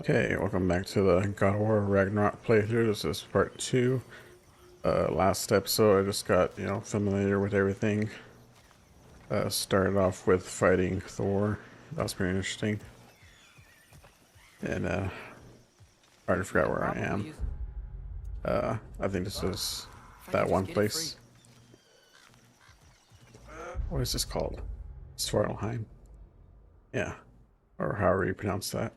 Okay, welcome back to the God of War Ragnarok playthrough. This is part 2. Last episode I just got, familiar with everything. Started off with fighting Thor. That was pretty interesting. And I already forgot where I am. I think this is that one place. What is this called? Svartalfheim. Yeah. Or however you pronounce that.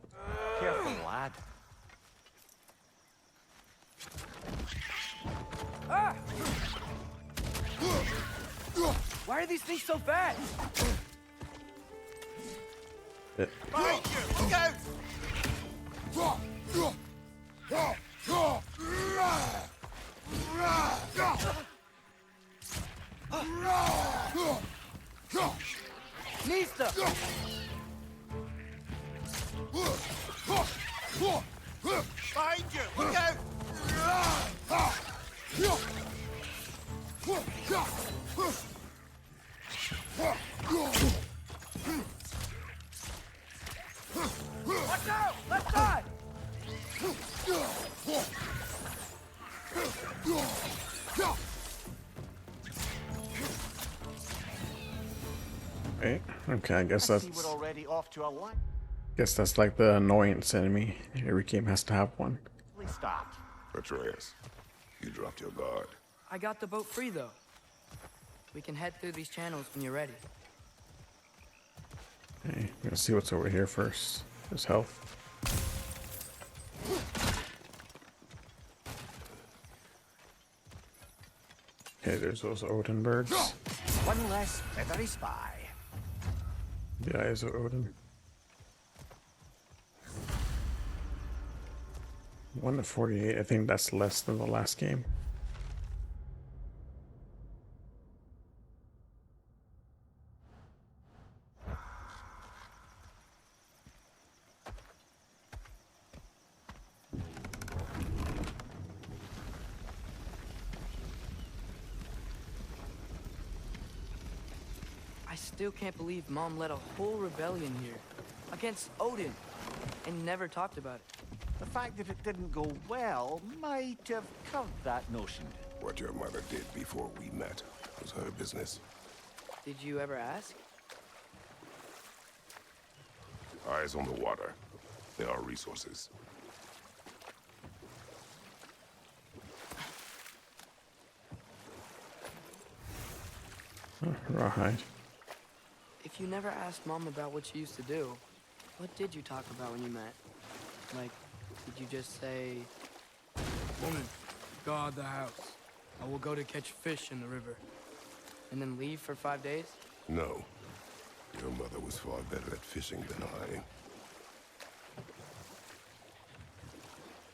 Careful, lad. Ah! Why are these things so fast? It. Behind you! Look out! Nista! Behind you! Look out! Watch out! Left side! Okay, I guess I see we're that's already off to a line. like the annoyance enemy. Every game has to have one. Please start. Atreus, you dropped your guard. I got the boat free though. We can head through these channels when you're ready. Okay, we're gonna see what's over here first. There's health. Okay, there's those Odin birds. One less feathery spy. The eyes of Odin. 1 to 48. I think that's less than the last game. I still can't believe Mom led a whole rebellion here against Odin and never talked about it. The fact that it didn't go well might have curved that notion. What your mother did before we met was her business. Did you ever ask? Eyes on the water. There are resources. Rawhide. If you never asked Mom about what she used to do, what did you talk about when you met? Like, did you just say, "Woman, guard the house. I will go to catch fish in the river," and then leave for 5 days? No. Your mother was far better at fishing than I.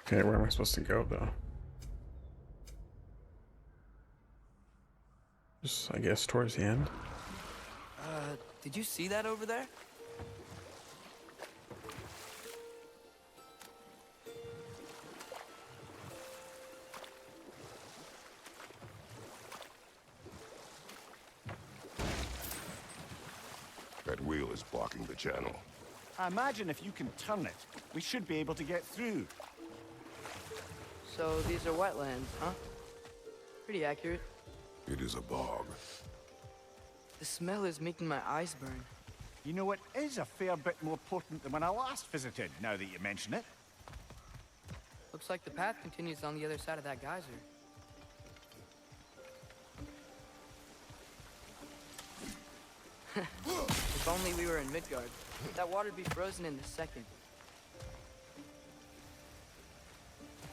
Okay, where am I supposed to go though? Just, I guess, towards the end. Did you see that over there? That wheel is blocking the channel. I imagine if you can turn it, we should be able to get through. So these are wetlands, huh? Pretty accurate. It is a bog. The smell is making my eyes burn. You know, it is a fair bit more potent than when I last visited, now that you mention it. Looks like the path continues on the other side of that geyser. If only we were in Midgard. That water'd be frozen in a second.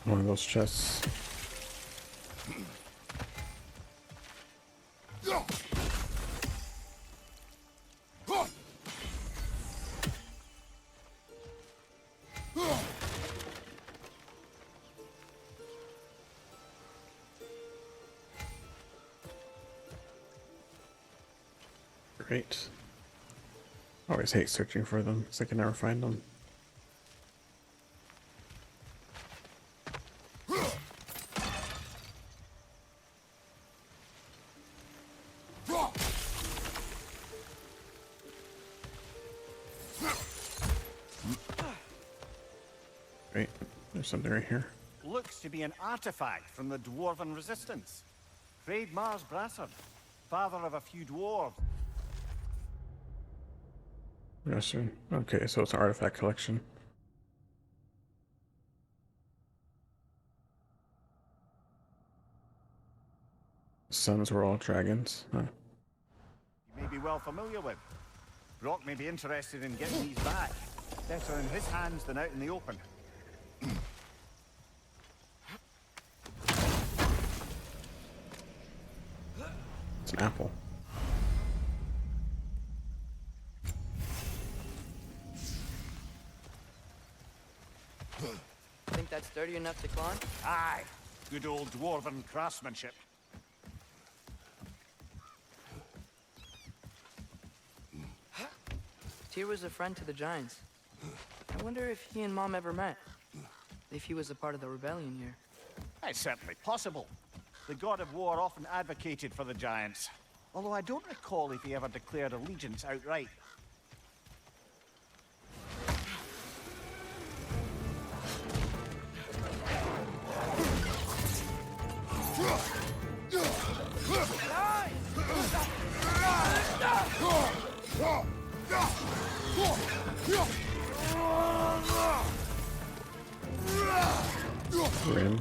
One of those chests. Great. Always hate searching for them, because I can never find them. Wait, there's something right here. Looks to be an artifact from the Dwarven Resistance. Trade Mars Brassard, father of a few dwarves. Western. Okay, so it's an artifact collection. Sons were all dragons. Huh. You may be well familiar with. Brock may be interested in getting these back. Better in his hands than out in the open. It's an apple. Think that's sturdy enough to climb? Aye, good old Dwarven craftsmanship. Tyr was a friend to the Giants. I wonder if he and Mom ever met. If he was a part of the rebellion here. It's certainly possible. The god of war often advocated for the Giants. Although I don't recall if he ever declared allegiance outright. Grim.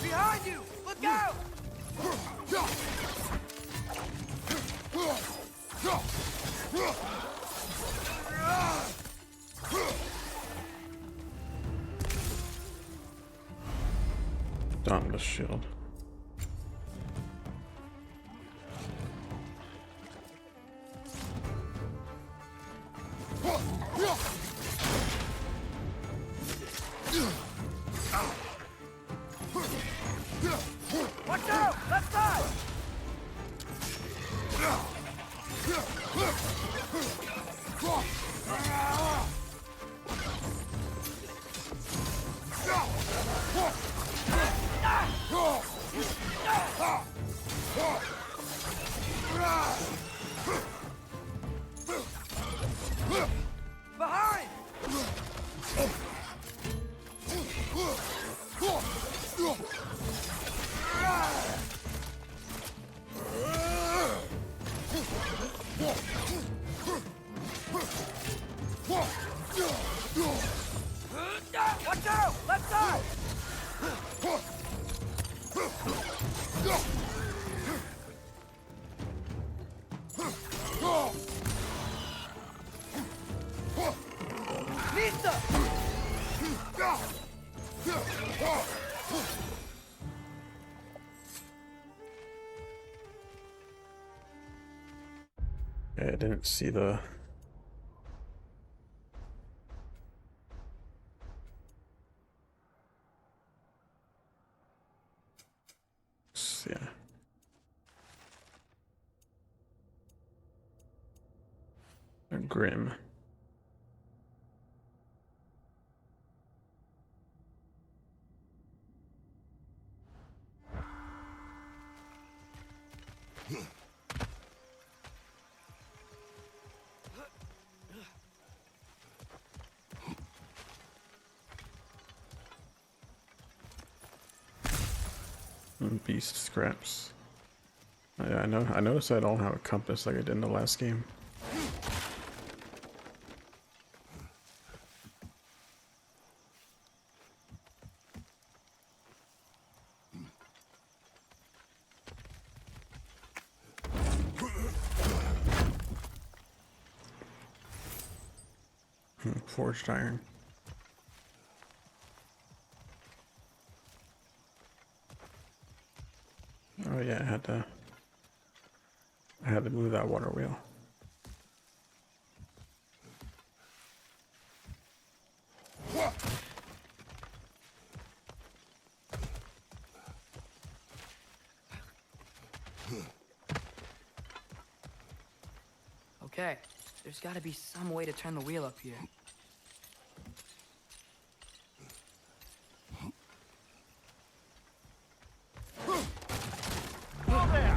Behind you! Look out! Dauntless shield. Watch out! Left side! Behind! Watch out! Left side! Yeah, I didn't see the... Yeah. They're grim. Beast scraps. Yeah, I noticed I don't have a compass like I did in the last game. Forged iron. Oh yeah, I had to move that water wheel. Okay, there's gotta be some way to turn the wheel up here. Oh there!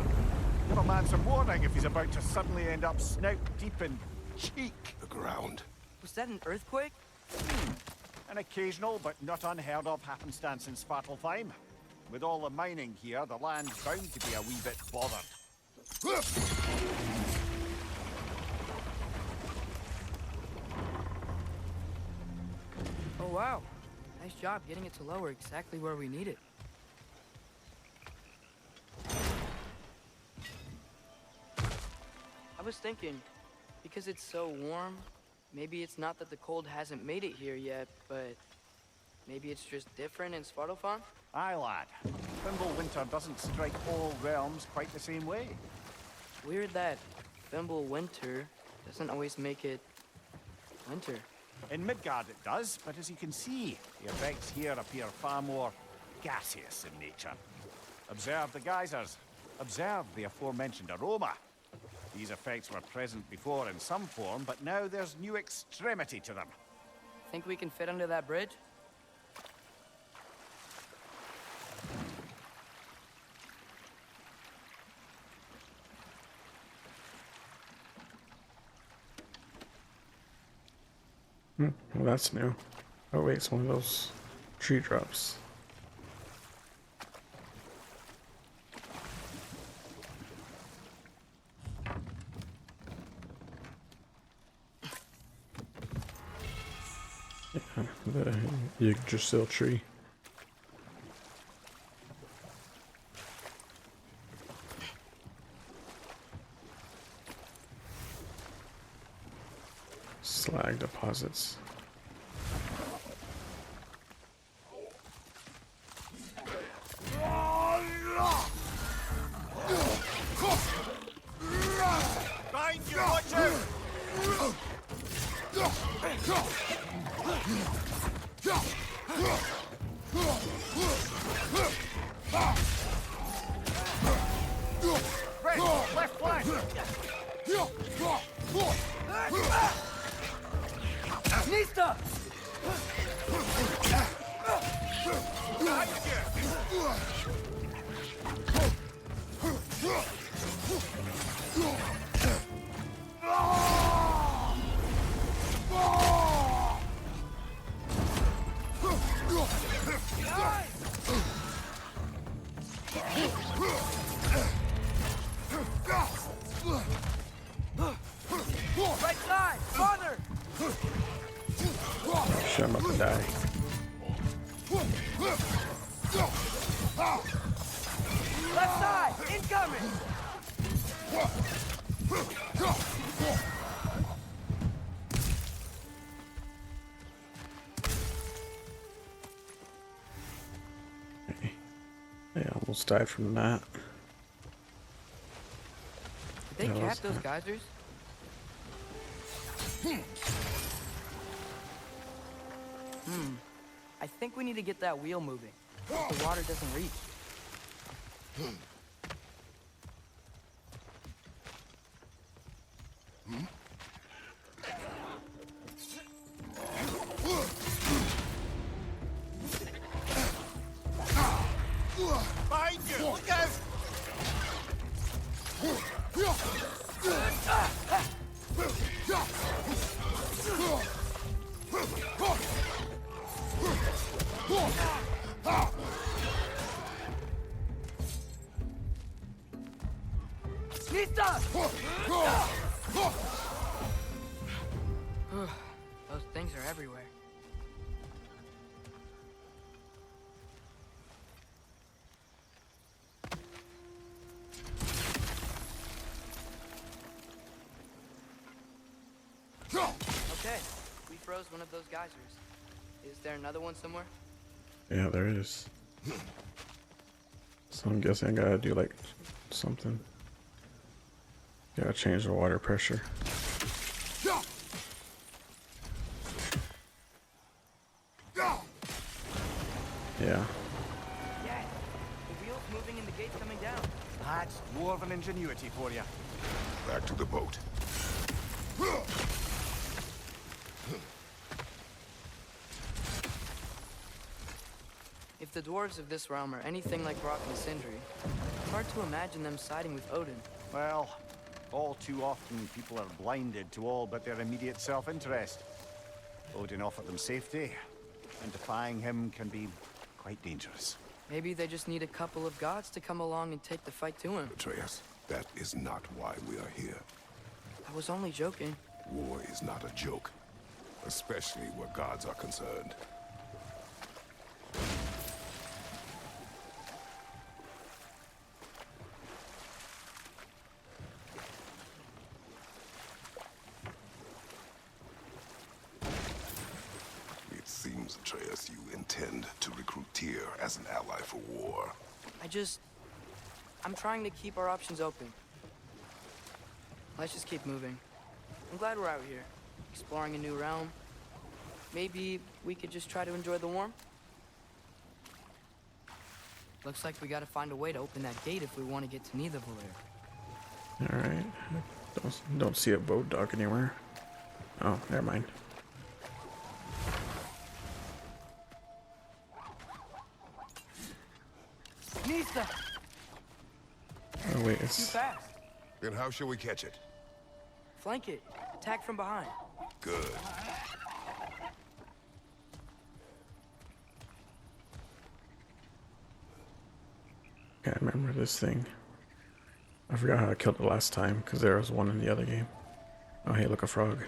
Give a man some warning if he's about to suddenly end up snout deep in cheek. The ground. Was that an earthquake? An occasional but not unheard of happenstance in Svartalfheim. With all the mining here, the land's bound to be a wee bit bothered. Oh wow. Nice job getting it to lower exactly where we need it. I was thinking, because it's so warm, maybe it's not that the cold hasn't made it here yet, but maybe it's just different in Svartalfheim? Aye, lad. Thimble winter doesn't strike all realms quite the same way. Weird that Thimble winter doesn't always make it winter. In Midgard it does, but as you can see, the effects here appear far more gaseous in nature. Observe the geysers. Observe the aforementioned aroma. These effects were present before in some form, but now there's new extremity to them. Think we can fit under that bridge? Well, that's new. Oh wait, it's one of those tree drops. Yeah, the Yggdrasil tree. Slag deposits. Bind you, watch out! Right, left flank! Nista! Right side! Farther! Shut him up and die. Left side! Incoming! I almost died from that. Did they Yeah, cap those geysers? I think we need to get that wheel moving. The water doesn't reach. Behind you! Look out! Those things are everywhere. Okay, we froze one of those geysers. Is there another one somewhere? Yeah, there is. So I'm guessing I gotta do like something. Gotta change the water pressure. Yeah. Yeah, the wheel's moving and the gate's coming down. That's dwarven ingenuity for you. Back to the boat. If the dwarves of this realm are anything like Rock and Sindri, it's hard to imagine them siding with Odin. Well, all too often people are blinded to all but their immediate self-interest. Odin offered them safety, and defying him can be quite dangerous. Maybe they just need a couple of gods to come along and take the fight to him. Atreus, that is not why we are here. I was only joking. War is not a joke, especially where gods are concerned. It seems, Atreus, you intend to recruit Tyr as an ally for war. I'm trying to keep our options open. Let's just keep moving. I'm glad we're out here, exploring a new realm. Maybe we could just try to enjoy the warmth? Looks like we gotta find a way to open that gate if we want to get to Nidavellir. Alright. Don't see a boat dock anywhere. Oh, never mind. Nista! Oh wait, Too it's... fast. Then how shall we catch it? Flank it. Attack from behind. Good. Can't remember this thing. I forgot how I killed it last time, because there was one in the other game. Oh hey, look, a frog.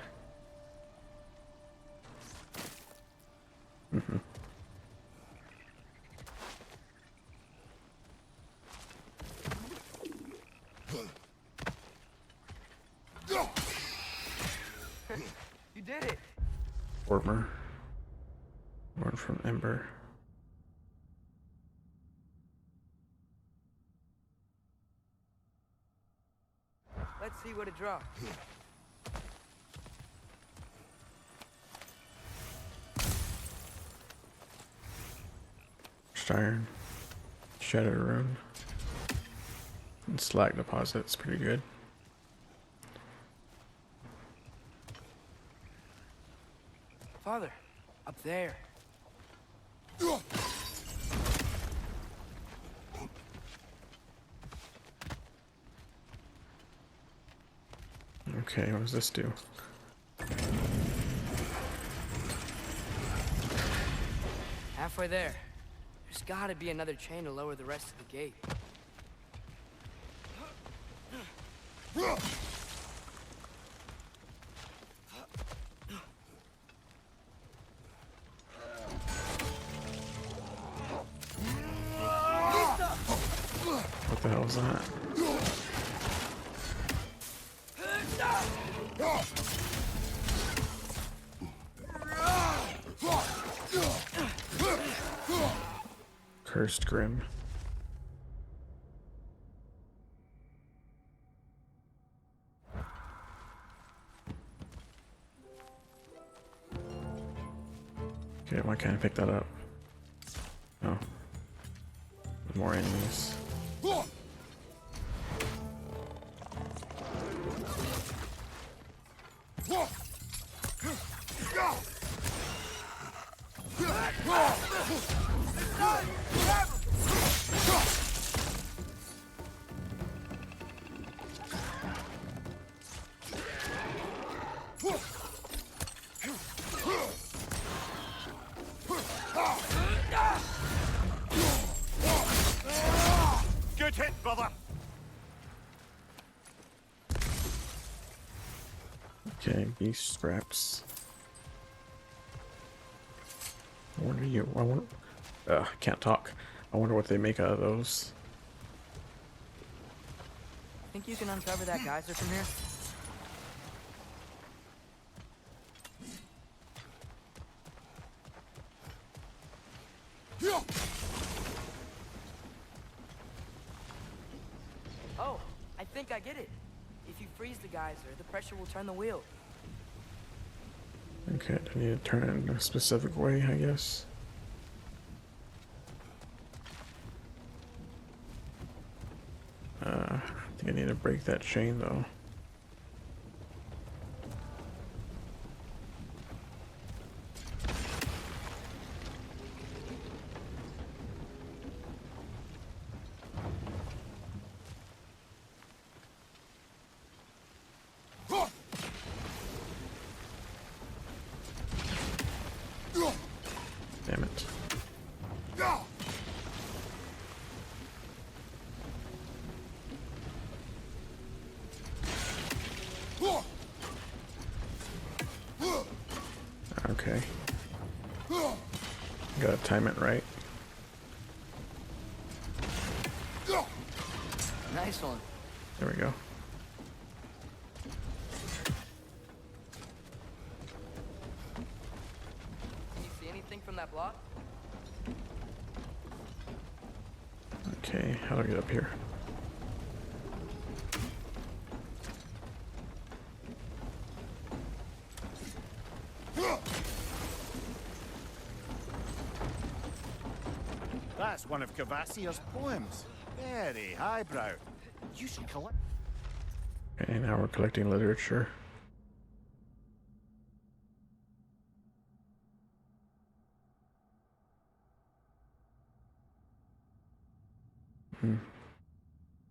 You did it! Warmer. Born from Ember. Let's see what it drops. Iron. Shattered rune. And slag deposit's pretty good. Father, up there. Okay, what does this do? Halfway there. There's gotta be another chain to lower the rest of the gate. What the hell is that? Cursed Grim. Okay, why can't I pick that up? Oh. More enemies. Good hit, brother! Okay, beast scraps. What are you? I wonder. Can't talk. I wonder what they make out of those. Think you can uncover that geyser from here? Oh, I think I get it. If you freeze the geyser, the pressure will turn the wheel. Okay, I need to turn it in a specific way, I guess. I think I need to break that chain though. Damn it. Okay. Gotta time it right. Nice one. There we go. Can you see anything from that block? Okay, how do I get up here? That's one of Cavassier's poems. Very highbrow. You should collect. Okay, now we're collecting literature.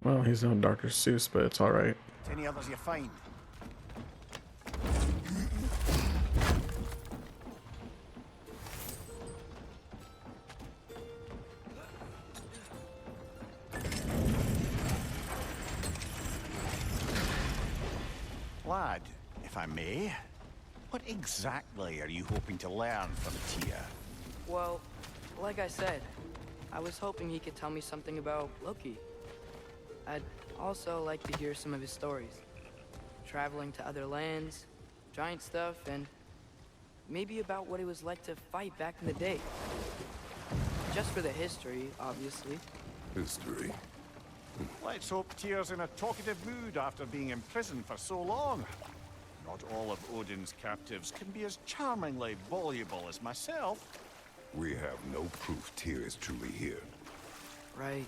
Well, he's no Dr. Seuss, but it's alright. Any others you find? Lad, if I may, what exactly are you hoping to learn from Tyr? Well, like I said, I was hoping he could tell me something about Loki. I'd also like to hear some of his stories. Traveling to other lands, giant stuff, and maybe about what it was like to fight back in the day. Just for the history, obviously. History. Let's hope Tyr's in a talkative mood after being imprisoned for so long. Not all of Odin's captives can be as charmingly voluble as myself. We have no proof Tyr is truly here. Right.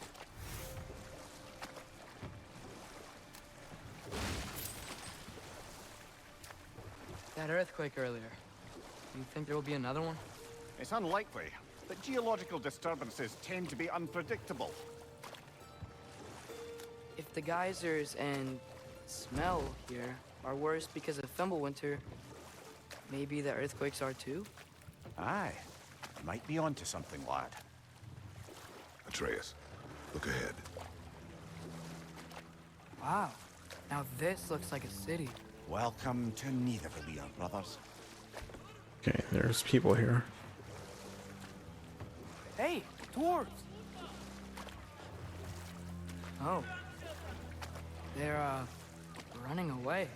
That earthquake earlier. Do you think there will be another one? It's unlikely, but geological disturbances tend to be unpredictable. If the geysers and smell here are worse because of Fimbulwinter, maybe the earthquakes are too? Aye, you might be onto something, lad. Atreus, look ahead. Wow. Now this looks like a city. Welcome to Nidavellir, brothers. Okay, there's people here. Hey, dwarves! Oh. They're, running away.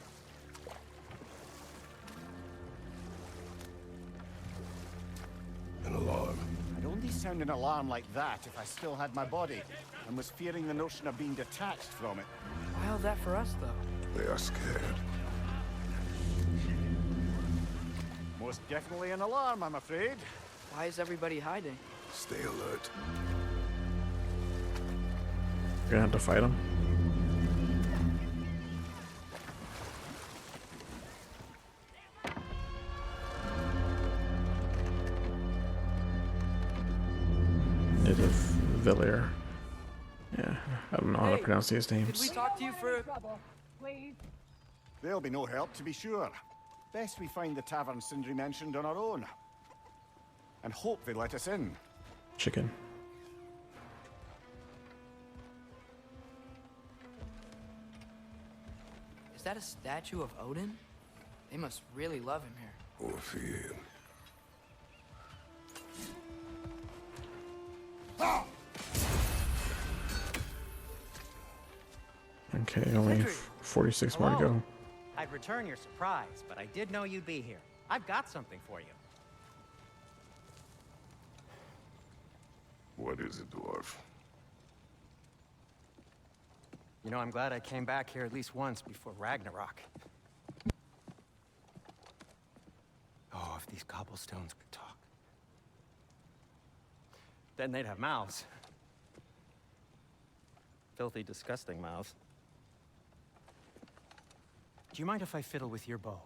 An alarm. I'd only sound an alarm like that if I still had my body, and was fearing the notion of being detached from it. Why all that for us, though? They are scared. Most definitely an alarm, I'm afraid. Why is everybody hiding? Stay alert. You're gonna have to fight him. Nidavellir. Yeah, I don't know how to Hey, pronounce these Could we names. talk to you for... There'll be no help, to be sure. Best we find the tavern Sindri mentioned on our own. And hope they let us in. Chicken. Is that a statue of Odin? They must really love him here. Or fear. Okay, only Cedric. 46 more to Hello. go. I'd return your surprise, but I did know you'd be here. I've got something for you. What is it, dwarf? You know, I'm glad I came back here at least once before Ragnarok. Oh, if these cobblestones could talk. Then they'd have mouths. Filthy, disgusting mouths. Do you mind if I fiddle with your bow?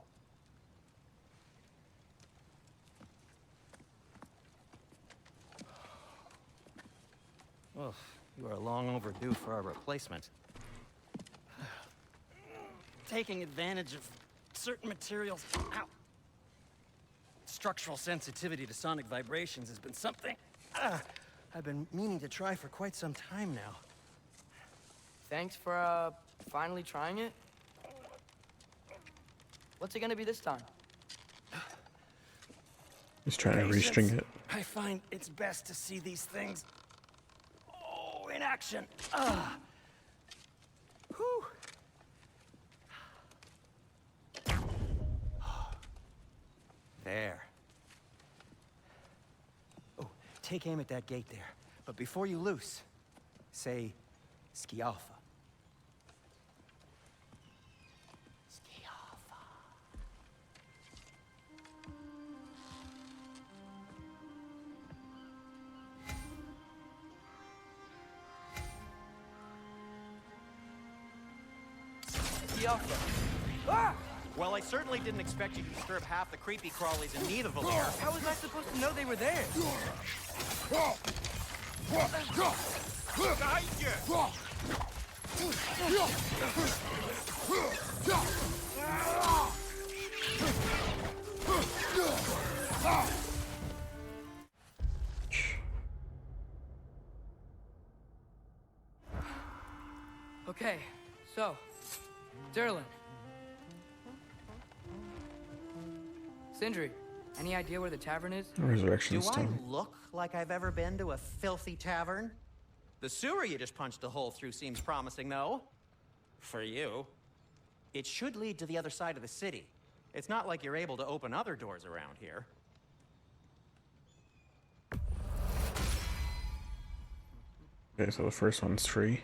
Oh, you are long overdue for a replacement. Taking advantage of certain materials. Ow! structural sensitivity to sonic vibrations has been something I've been meaning to try for quite some time now. Thanks for, finally trying it. What's it gonna be this time? He's trying to restring it. I find it's best to see these things, in action. Whew. There. Oh, take aim at that gate there. But before you loose, say, Skialfa. Skialfa. Skialfa. Ah! Well, I certainly didn't expect you to disturb half the creepy crawlies in Nidavellir. How was I supposed to know they were there? Behind you! Okay, so, Durlin. Sindri, any idea where the tavern is? Resurrection Do I Stone. look like I've ever been to a filthy tavern? The sewer you just punched a hole through seems promising, though. For you. It should lead to the other side of the city. It's not like you're able to open other doors around here. Okay, so the first one's free.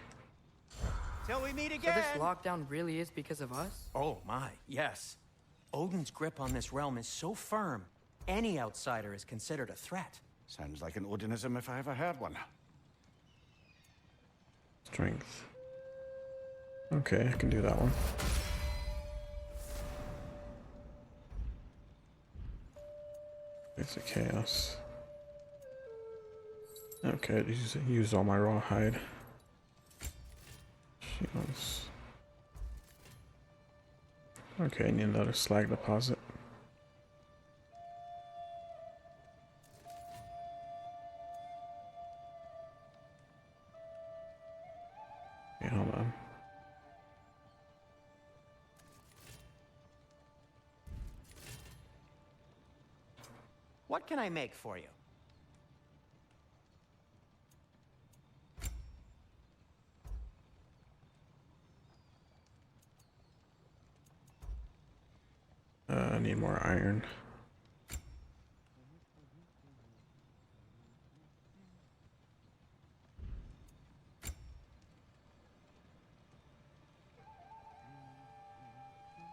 Till we meet So again! this lockdown really is because of us? Oh my, yes. Odin's grip on this realm is so firm, any outsider is considered a threat. Sounds like an Odinism if I ever heard one. Strength. Okay, I can do that one. Basic chaos. Okay, use all my raw hide. Shields. Okay, I need another slag deposit. Okay, hold on. What can I make for you? I need more iron.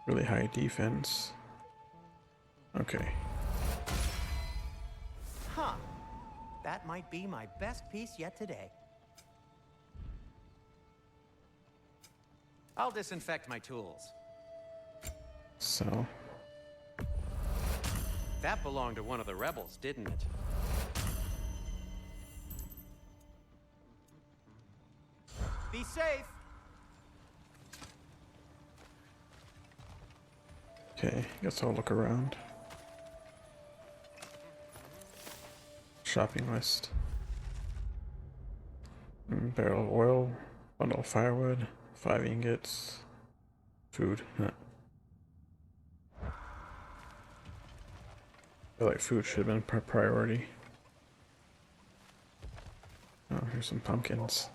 Really high defense. Okay. Huh. That might be my best piece yet today. I'll disinfect my tools. So, That belonged to one of the rebels, didn't it? Be safe! okay, guess I'll look around. Shopping list. Barrel of oil, bundle of firewood, 5 ingots, food. Huh. I feel like food should have been priority. Oh, here's some pumpkins.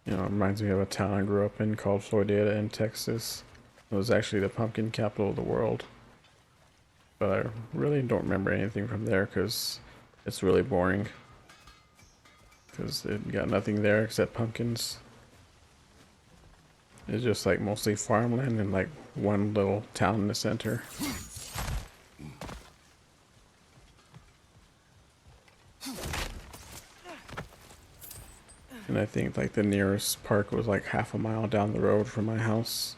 You know, it reminds me of a town I grew up in called Florida in Texas. It was actually the pumpkin capital of the world. But I really don't remember anything from there because it's really boring. Because it got nothing there except pumpkins. It's just like mostly farmland and like one little town in the center. And I think like the nearest park was like half a mile down the road from my house.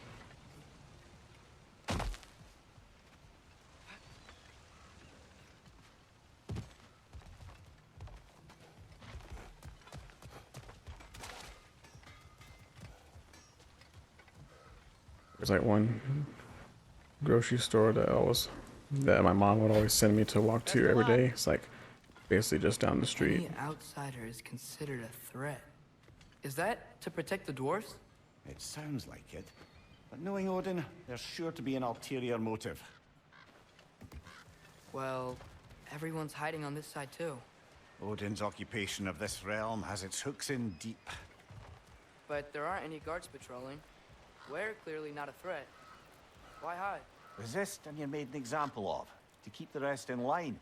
There's like one grocery store that my mom would always send me to walk to every day. It's like basically just down the street. Any outsider is considered a threat. Is that to protect the dwarves? It sounds like it. But knowing Odin, there's sure to be an ulterior motive. Well, everyone's hiding on this side too. Odin's occupation of this realm has its hooks in deep. But there aren't any guards patrolling. We're clearly not a threat. Why hide? Resist and you're made an example of, to keep the rest in line.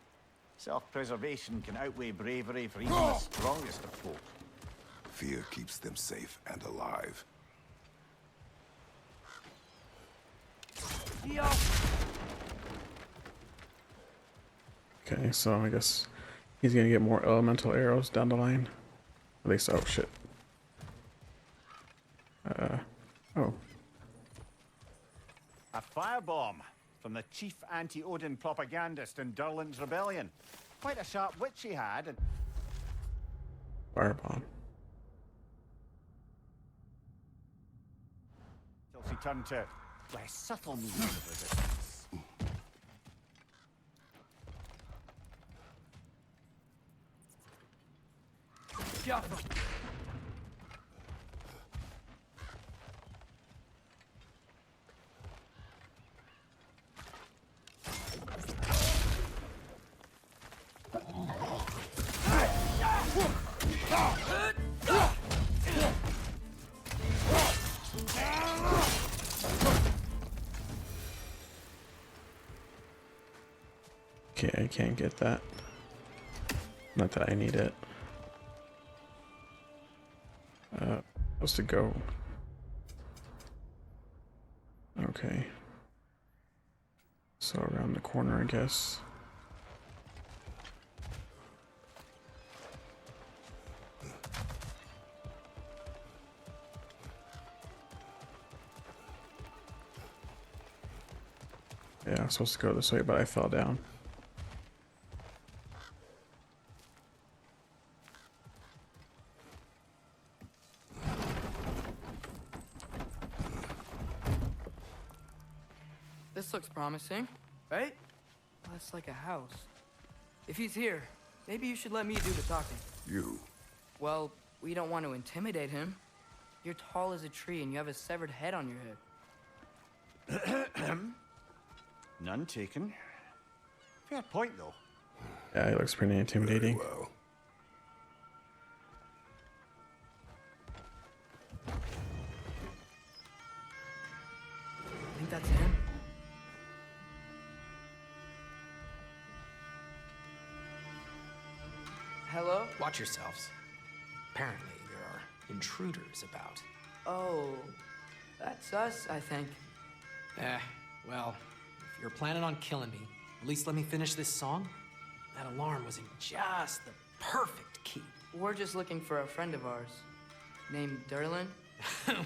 Self-preservation can outweigh bravery for even the strongest of folk. Fear keeps them safe and alive. Okay, so I guess he's gonna get more elemental arrows down the line. At least, oh shit. Oh. A firebomb from the chief anti-Odin propagandist in Durlin's rebellion. Quite a sharp witch he had, and Firebomb. till she turned to less subtle means of resistance. Okay, I can't get that. Not that I need it. Supposed to go. Okay. So around the corner, I guess. Yeah, I'm supposed to go this way, but I fell down. This looks promising, right? Well, it's like a house. If he's here, maybe you should let me do the talking. You. Well, we don't want to intimidate him. You're tall as a tree and you have a severed head on your head. None taken. Fair point, though. Yeah, it looks pretty intimidating. Very well. I think that's him. Hello? Watch yourselves. Apparently, there are intruders about. Oh, that's us, I think. Well, if you're planning on killing me, at least let me finish this song. That alarm was in just the perfect key. We're just looking for a friend of ours, named Durlin.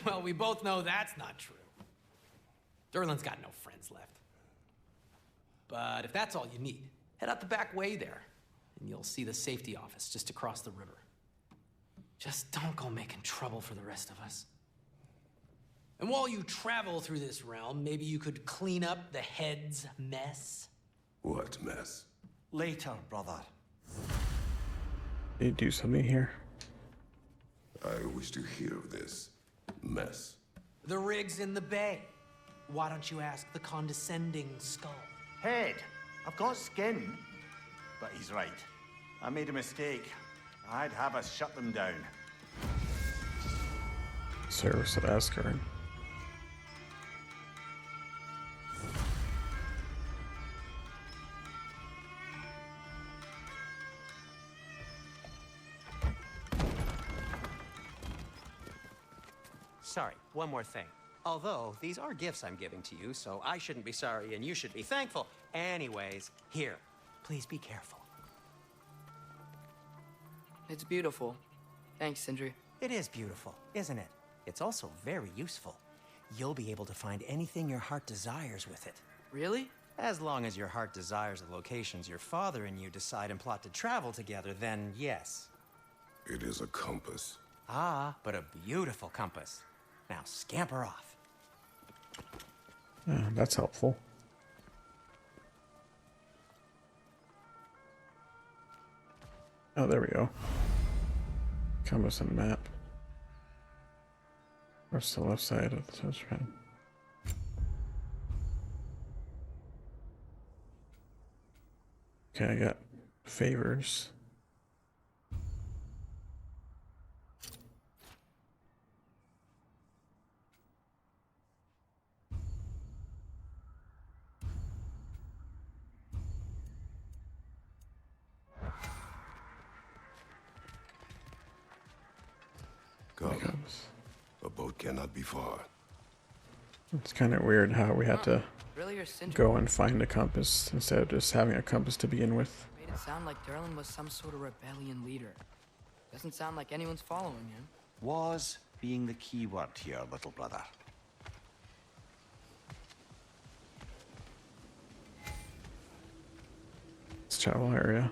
Well, we both know that's not true. Durlin's got no friends left. But if that's all you need, head out the back way there, and you'll see the safety office just across the river. Just don't go making trouble for the rest of us. And while you travel through this realm, maybe you could clean up the head's mess. What mess? Later, brother. They do something here. I wish to hear of this mess. The rig's in the bay. Why don't you ask the condescending skull? Head. I've got skin. But he's right. I made a mistake. I'd have us shut them down. Service of Asgard. Sorry, one more thing. Although, these are gifts I'm giving to you, so I shouldn't be sorry and you should be thankful. Anyways, here, please be careful. It's beautiful. Thanks, Sindri. It is beautiful, isn't it? It's also very useful. You'll be able to find anything your heart desires with it. Really? As long as your heart desires the locations your father and you decide and plot to travel together, then yes. It is a compass. Ah, but a beautiful compass. Now scamper off. That's helpful. Oh, there we go. Compass and map. Where's the left side of the touchpad? Okay, I got favors. Come. A boat cannot be far. It's kind of weird how we had to Really, your Sindri go and find a compass instead of just having a compass to begin with. made it sound like Durlin was some sort of rebellion leader. Doesn't sound like anyone's following him. Was being the key word here, little brother. It's travel area.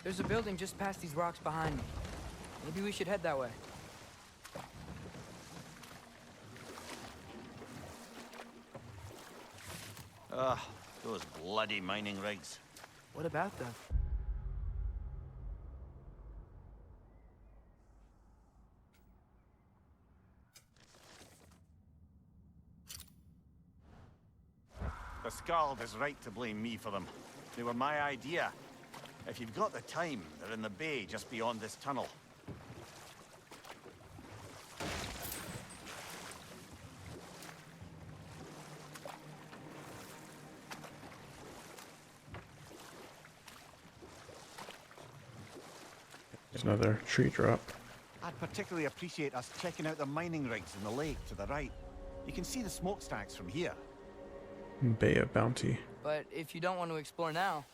There's a building just past these rocks behind me. Maybe we should head that way. Ugh, those bloody mining rigs. What about them? The Skald is right to blame me for them. They were my idea. If you've got the time, they're in the bay just beyond this tunnel. There's another tree drop. I'd particularly appreciate us checking out the mining rigs in the lake to the right. You can see the smokestacks from here. Bay of Bounty. But if you don't want to explore now,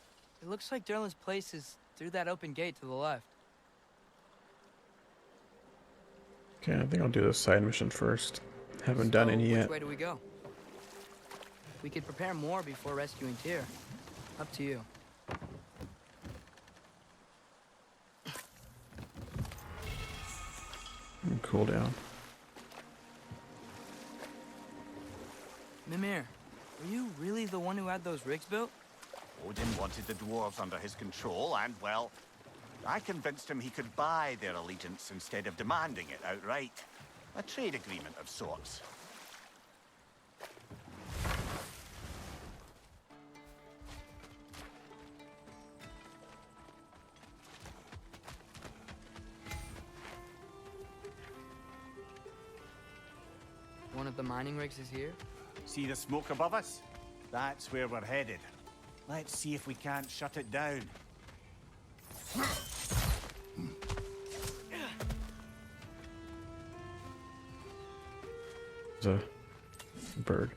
it looks like Durlin's place is through that open gate to the left. Okay, I think I'll do the side mission first. Haven't done So, any yet. Which way do we go? We could prepare more before rescuing Tyr. Up to you. Cool down. Mimir, were you really the one who had those rigs built? Odin wanted the dwarves under his control, and, well, I convinced him he could buy their allegiance instead of demanding it outright. A trade agreement of sorts. One of the mining rigs is here? See the smoke above us? That's where we're headed. Let's see if we can't shut it down. There's a bird.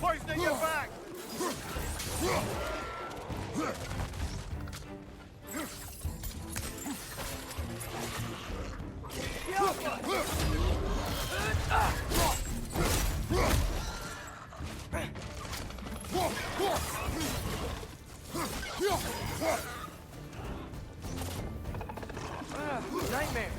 Poisoning your back! Nightmare!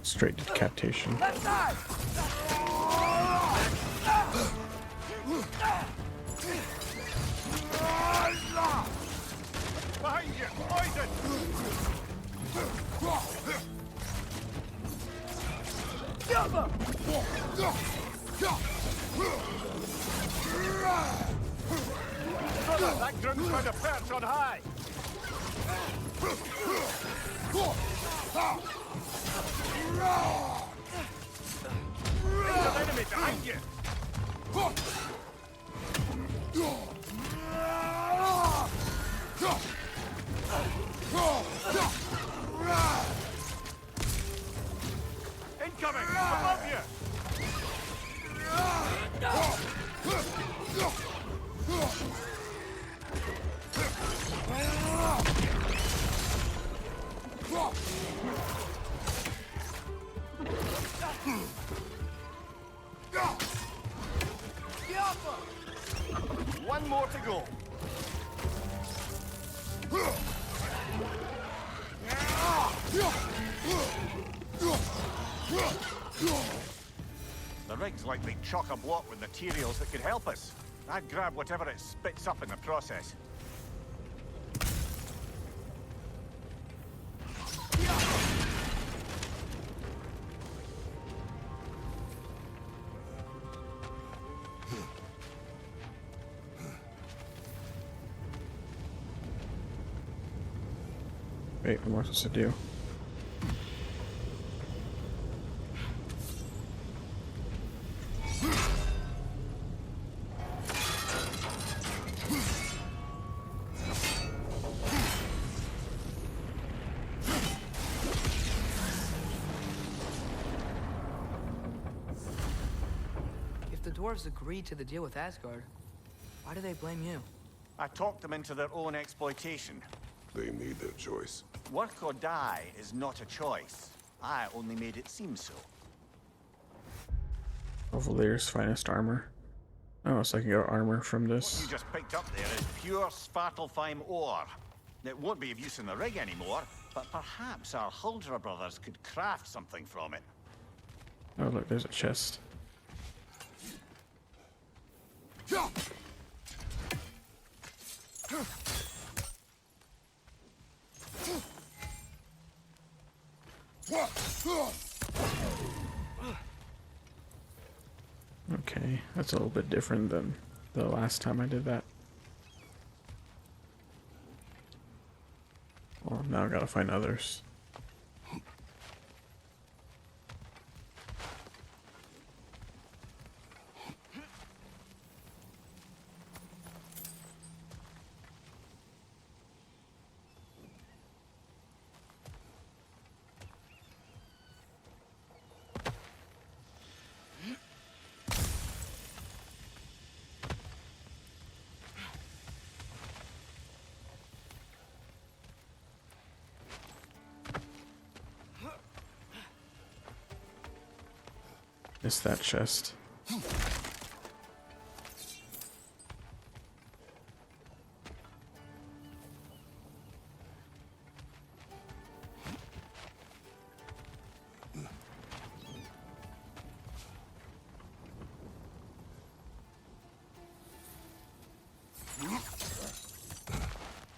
Straight decapitation. Left side! Behind you! Poison! Brother, that grunt's found a perch on high! There's an enemy behind you! rig's likely chock-a-block with materials that could help us. I'd grab whatever it spits up in the process. Wait, what am I supposed to do? If the dwarves agreed to the deal with Asgard, why do they blame you? I talked them into their own exploitation. They made their choice. Work or die is not a choice. I only made it seem so. Valyr's finest armor. Oh, so I can get armor from What this. you just picked up there is pure Svartalfheim ore. It won't be of use in the rig anymore, but perhaps our Huldra brothers could craft something from it. Oh, look, there's a chest. Okay, that's a little bit different than the last time I did that. Well, now I gotta find others. It's that chest.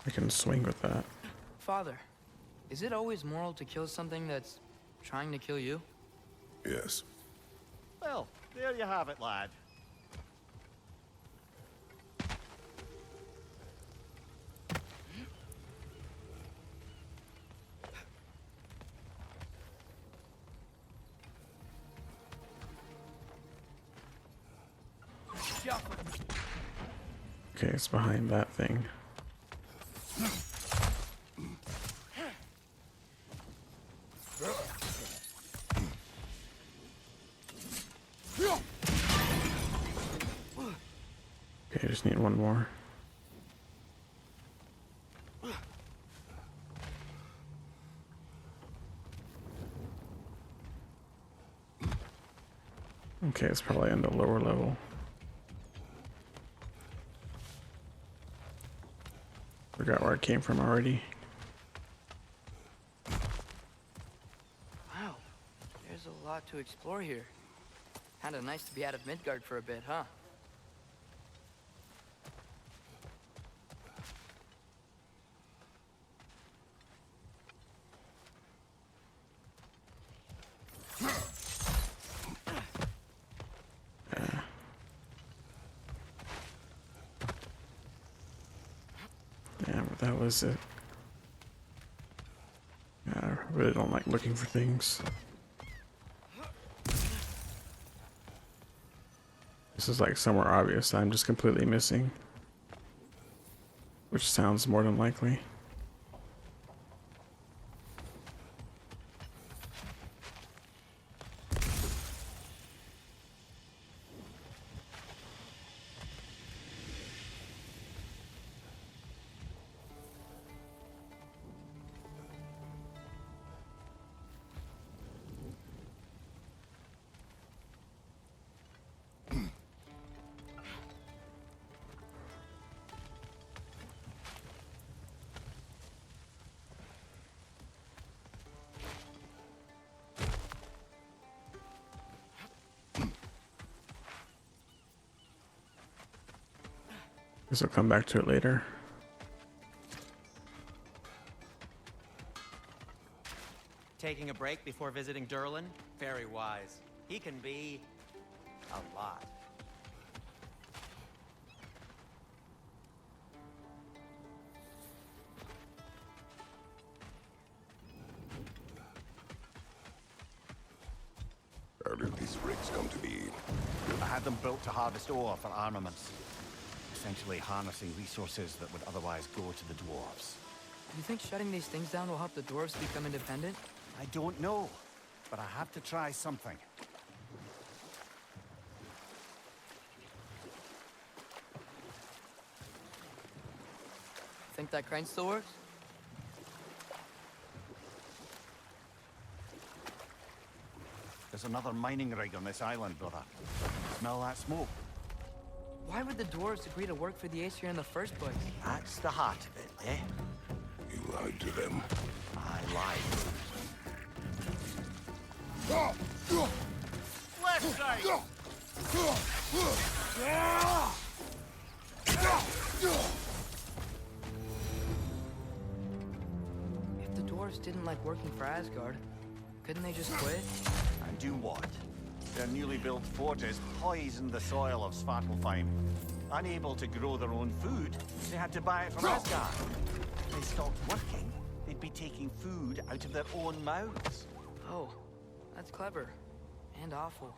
I can swing with that. Father, is it always moral to kill something that's trying to kill you? Yes. Well, there you have it, lad. Okay, it's behind that thing. Okay, I just need one more. Okay, it's probably on the lower level. Forgot where it came from already. Wow, there's a lot to explore here. Kinda nice to be out of Midgard for a bit, huh? Yeah, but that was it. Yeah, I really don't like looking for things. This is like somewhere obvious that I'm just completely missing. Which sounds more than likely. Guess I'll come back to it later. Taking a break before visiting Durlin? Very wise. He can be a lot. How did these rigs come to be? I had them built to harvest ore for armaments. Essentially harnessing resources that would otherwise go to the dwarves. Do you think shutting these things down will help the dwarves become independent? I don't know, but I have to try something. Think that crane still works? There's another mining rig on this island, brother. Smell that smoke? Why would the dwarves agree to work for the Aesir in the first place? That's the heart of it, eh? You lied to them. I lied. Left side! If the dwarves didn't like working for Asgard, couldn't they just quit? And do what? Their newly built forges poisoned the soil of Svartalfheim. Unable to grow their own food, they had to buy it from Asgard. If they stopped working, they'd be taking food out of their own mouths. Oh, that's clever. And awful.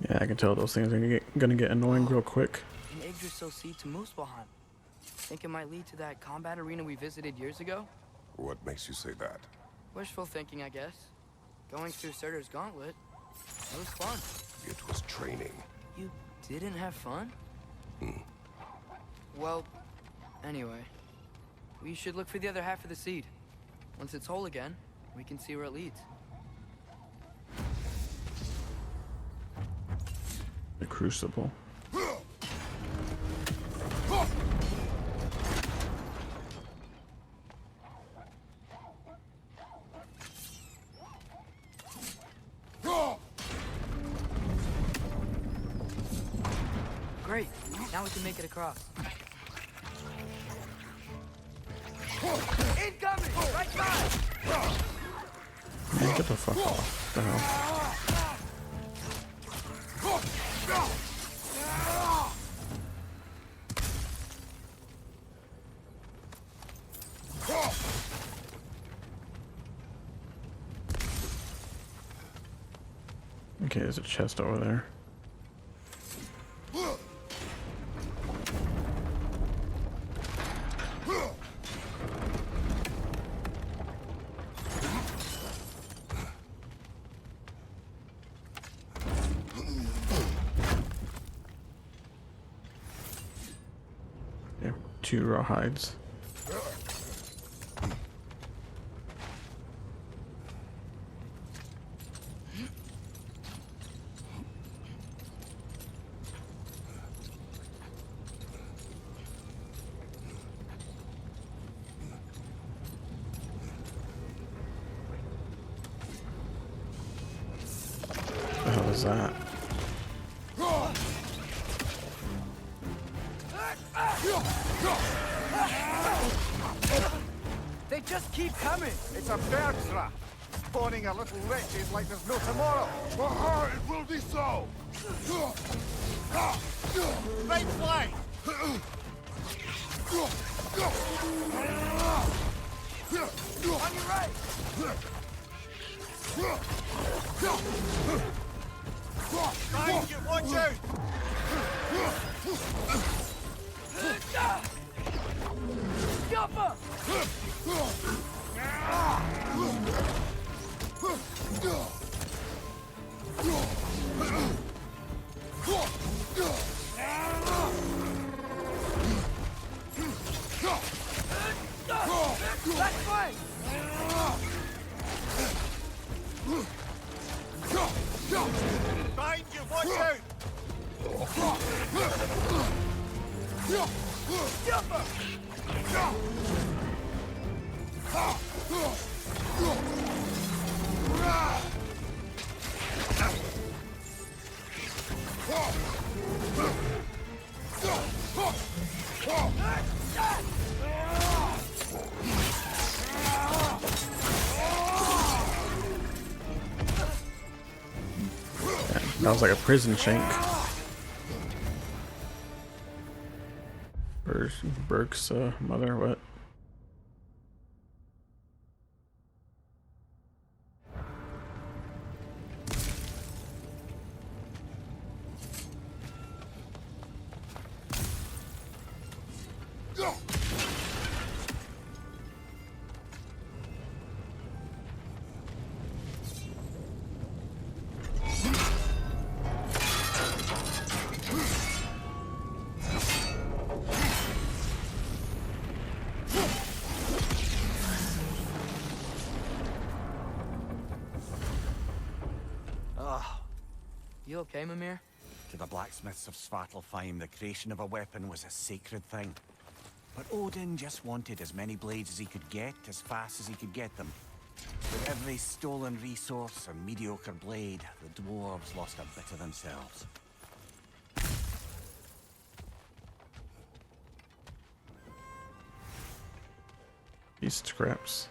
Yeah, I can tell those things are gonna get annoying real quick. An Yggdrasil seed to Muspelheim. Think it might lead to that combat arena we visited years ago? What makes you say that? Wishful thinking, I guess. Going through Surtur's gauntlet. It was fun. It was training. You didn't have fun? Well, anyway. We should look for the other half of the seed. Once it's whole again, we can see where it leads. The crucible. Great. Now we can make it across. Incoming! Right side! Man, get the fuck off. What the hell? Okay, there's a chest over there. Yeah, 2 raw hides. What the hell is that? They just keep coming! It's a bird trap, spawning a little wretches like there's no tomorrow. For her, it will be so! Right flank! On your right! Behind you, watch out! Jumper! Behind you, watch out! That was like a prison shank. Burke's mother, what? You okay, Mimir? To the blacksmiths of Svartalfheim, the creation of a weapon was a sacred thing. But Odin just wanted as many blades as he could get, as fast as he could get them. With every stolen resource and mediocre blade, the dwarves lost a bit of themselves. These scraps.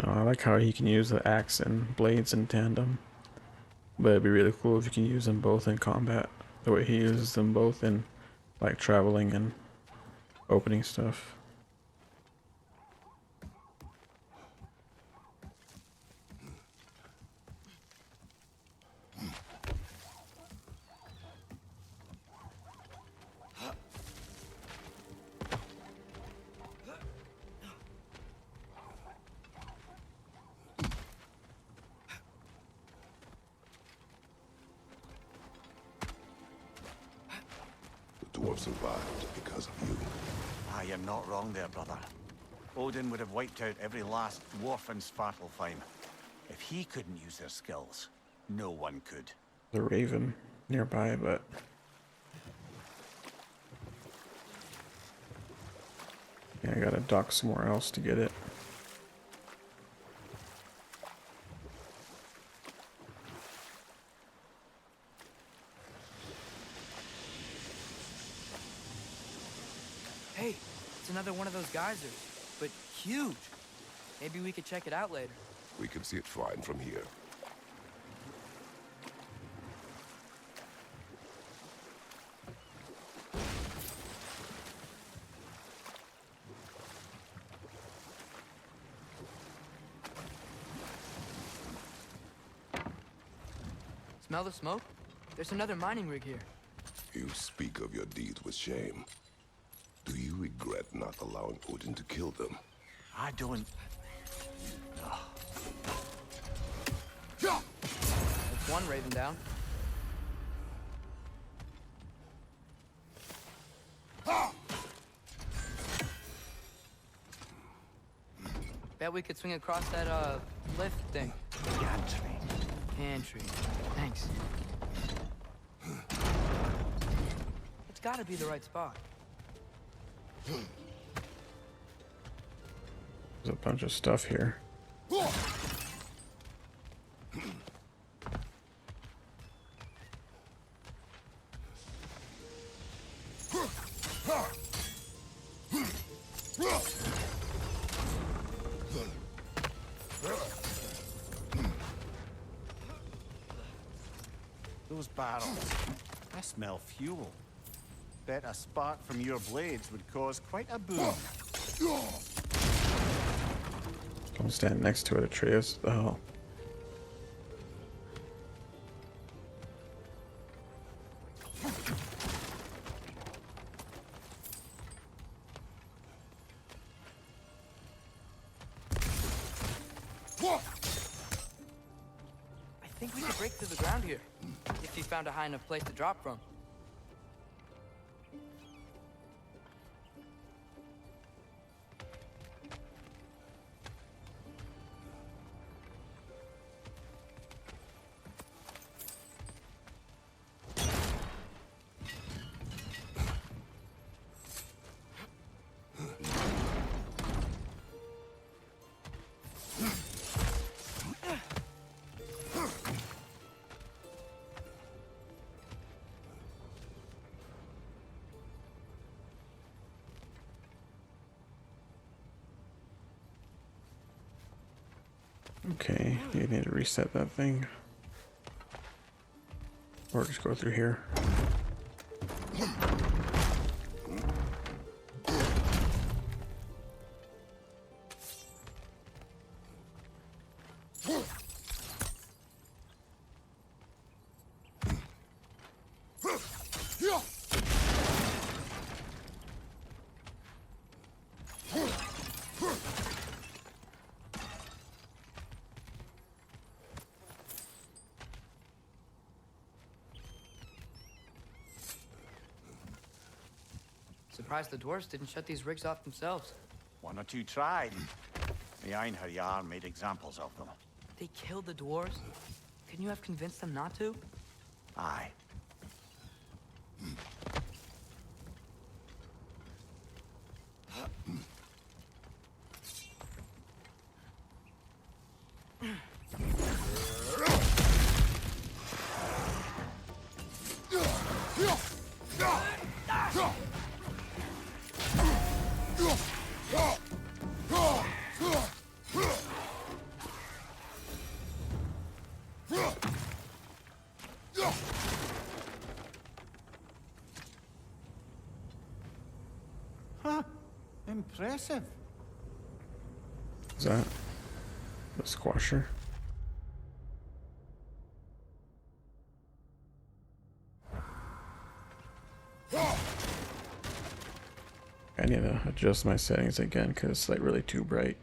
I like how he can use the axe and blades in tandem, but it'd be really cool if you can use them both in combat, the way he uses them both in like traveling and opening stuff. The dwarf survived because of you. Ah, you're not wrong there, brother. Odin would have wiped out every last dwarf in Svartalfheim. If he couldn't use their skills, no one could. The raven nearby, but yeah, I gotta dock somewhere else to get it. Hey, it's another one of those geysers, but huge. Maybe we could check it out later. We can see it fine from here. Smell the smoke? There's another mining rig here. You speak of your deeds with shame. Do you regret not allowing Odin to kill them? I don't... That's one raven down. Bet we could swing across that, lift thing. Gantry. Pantry. Thanks. It's gotta be the right spot. There's a bunch of stuff here. Those barrels. I smell fuel. Bet a spark from your blades would cause quite a boom. Don't stand next to it, Atreus. The hell? I think we could break through the ground here, if you found a high enough place to drop from. Okay, you need to reset that thing. Or just go through here. Surprised the dwarves didn't shut these rigs off themselves. One or two tried. The Einherjar made examples of them. They killed the dwarves? Couldn't you have convinced them not to? Aye. Huh. Impressive. Is that the squasher? I need to adjust my settings again because it's like really too bright.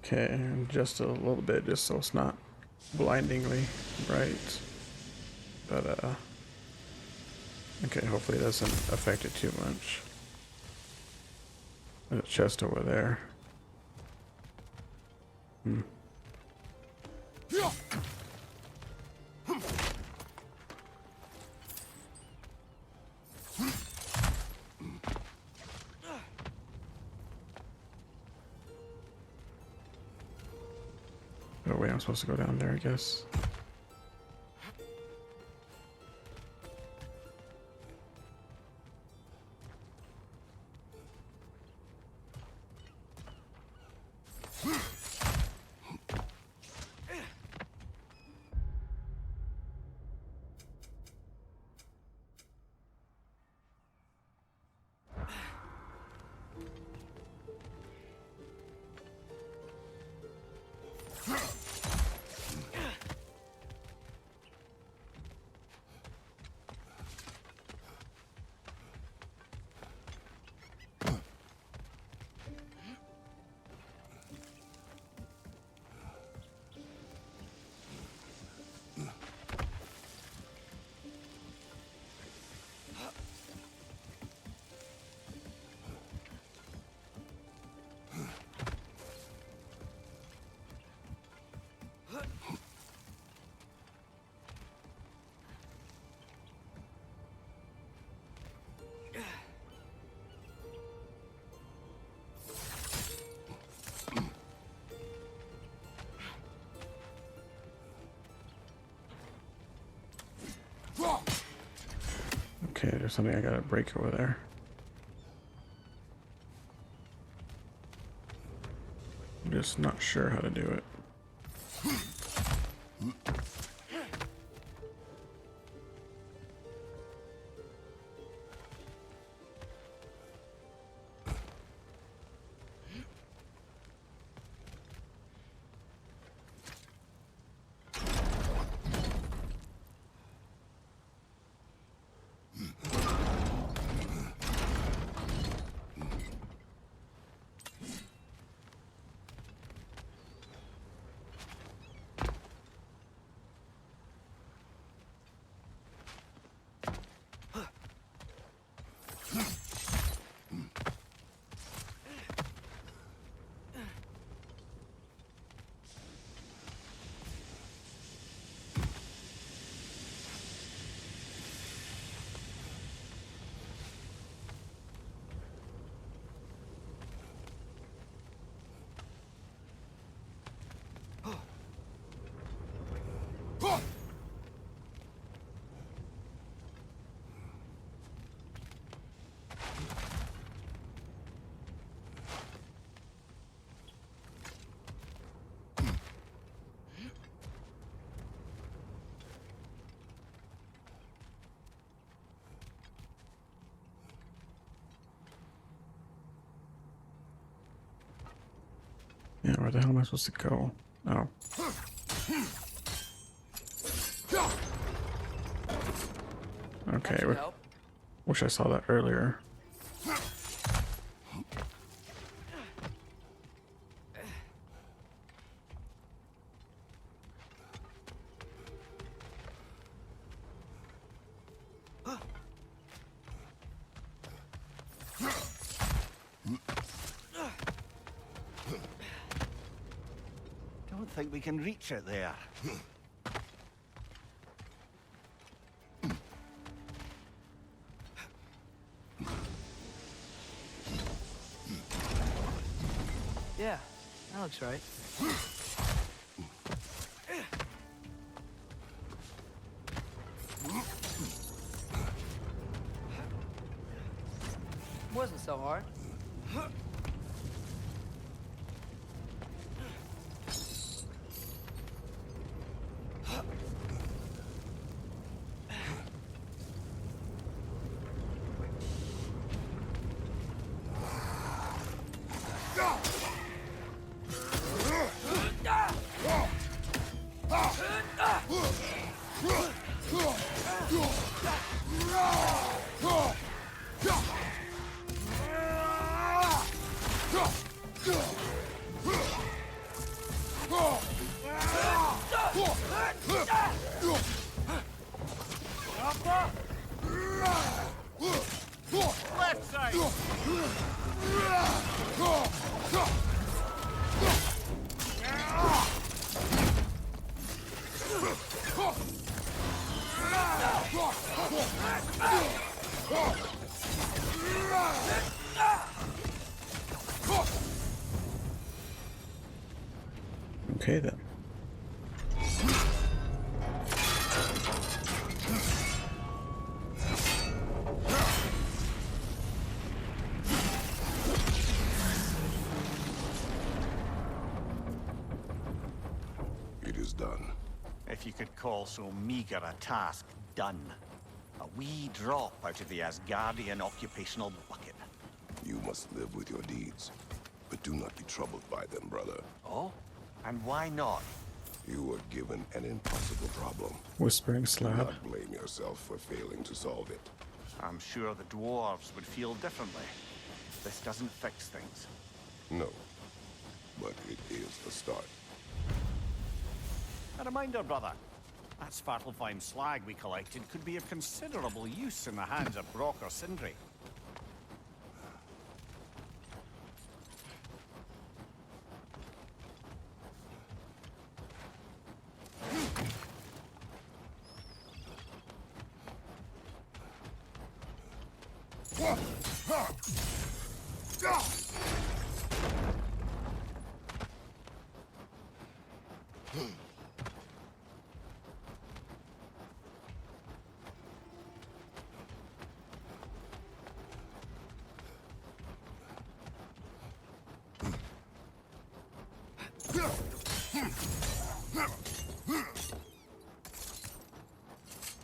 Okay, just a little bit, just so it's not blindingly bright. But okay, hopefully it doesn't affect it too much. There's a chest over there. Oh wait, I'm supposed to go down there, I guess. Okay, there's something I gotta break over there. I'm just not sure how to do it. Yeah, where the hell am I supposed to go? Oh. Okay, That should help. wish I saw that earlier. Don't think we can reach it there. Yeah, that looks right. Wasn't so hard. Left side! Okay then. It is done. If you could call so meager a task done. A wee drop out of the Asgardian occupational bucket. You must live with your deeds. But do not be troubled by them, brother. Oh? And why not? You were given an impossible problem. Whispering Do slab. not blame yourself for failing to solve it. I'm sure the dwarves would feel differently. This doesn't fix things. No. But it is the start. A reminder, brother. That Svartalfheim slag we collected could be of considerable use in the hands of Brock or Sindri.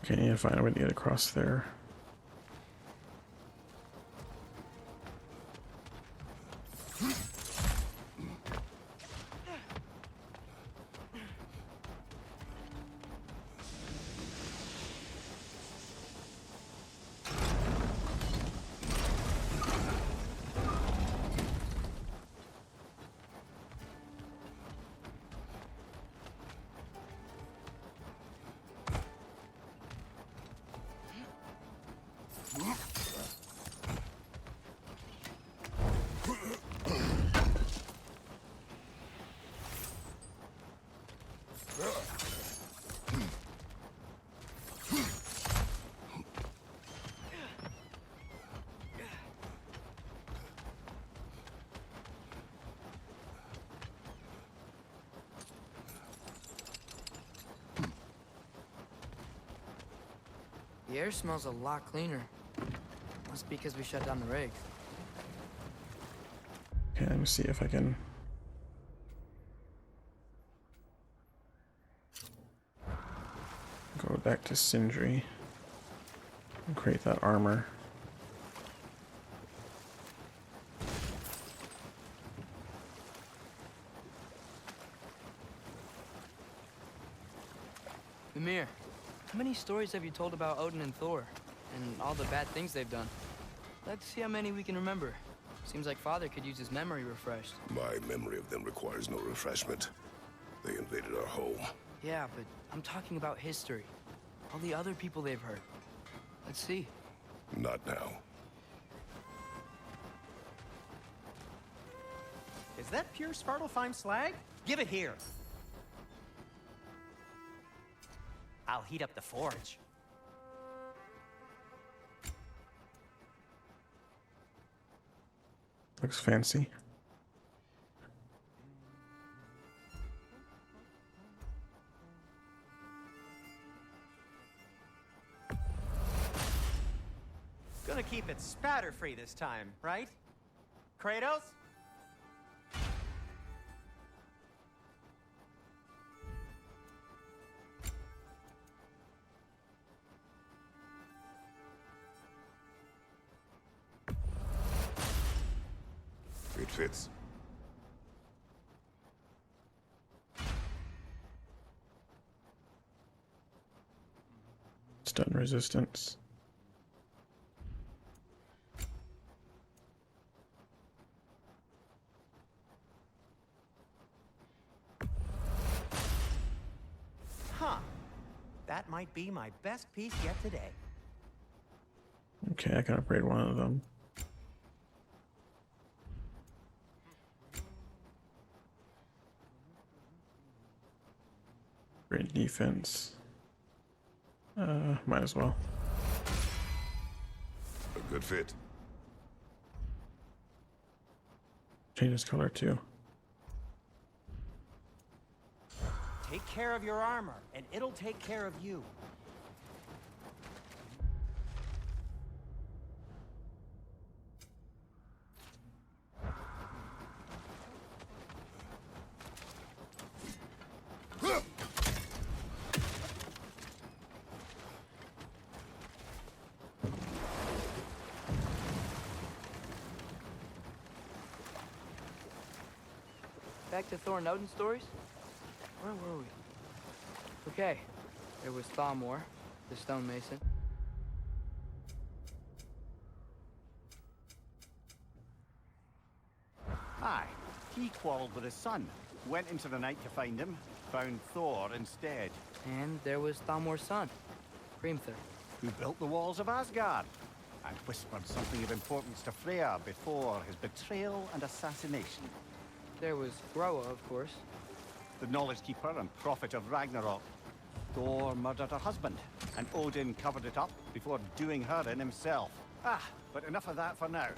Okay, I need to find a way to get across there. The air smells a lot cleaner. Must be because we shut down the rig. Okay, let me see if I can... go back to Sindri and create that armor. Mimir, how many stories have you told about Odin and Thor? And all the bad things they've done? Let's see how many we can remember. Seems like Father could use his memory refreshed. My memory of them requires no refreshment. They invaded our home. Yeah, but I'm talking about history. All the other people they've hurt. Let's see. Not now. Is that pure Svartalfheim slag? Give it here. I'll heat up the forge. Looks fancy. Gonna keep it spatter-free this time, right? Kratos? It fits. Stun resistance. Huh. That might be my best piece yet today. Okay, I can upgrade one of them. Great defense. Might as well. A good fit. Change its color too. Take care of your armor, and it'll take care of you. Back to Thor and Odin stories? Where were we? Okay, there was Thalmor, the stonemason. Aye, he quarreled with his son. Went into the night to find him, found Thor instead. And there was Thalmor's son, Grimthor. Who built the walls of Asgard and whispered something of importance to Freya before his betrayal and assassination. There was Groa, of course. The knowledge keeper and prophet of Ragnarok. Thor murdered her husband, and Odin covered it up before doing her in himself. But enough of that for now.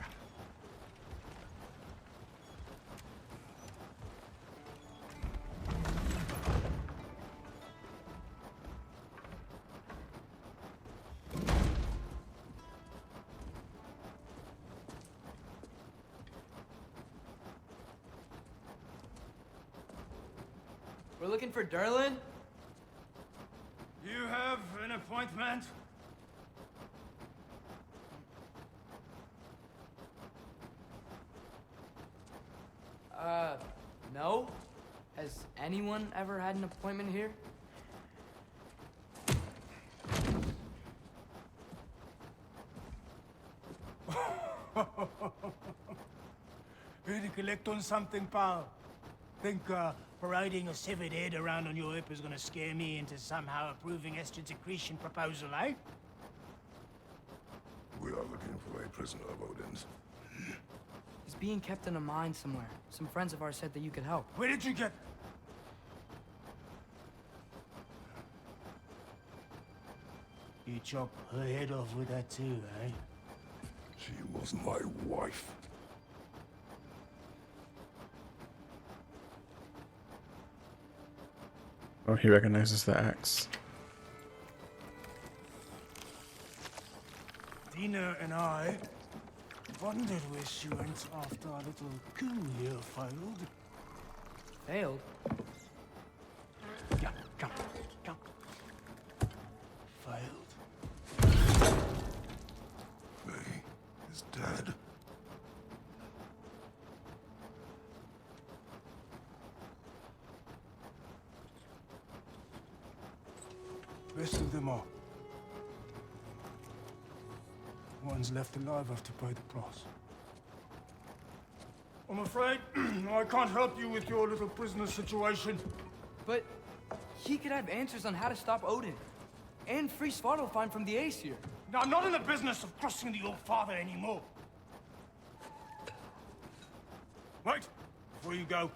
We're looking for Durlin? You have an appointment? No. Has anyone ever had an appointment here? Here to collect on something, pal? Think, parading a severed head around on your hip is gonna scare me into somehow approving estrogen secretion proposal, eh? We are looking for a prisoner of Odin's. He's being kept in a mine somewhere. Some friends of ours said that you could help. Where did you get... You chop her head off with that too, eh? She was my wife. Oh, he recognizes the axe. Dina and I wondered where she went after our little coup here failed. Failed? Yeah, come, come. Failed. Faye is dead. Best of them all. One's left alive have to pay the price. I'm afraid I can't help you with your little prisoner situation. But he could have answers on how to stop Odin. And free Svartalfheim from the Aesir. Now, I'm not in the business of trusting the old father anymore. Wait, before you go.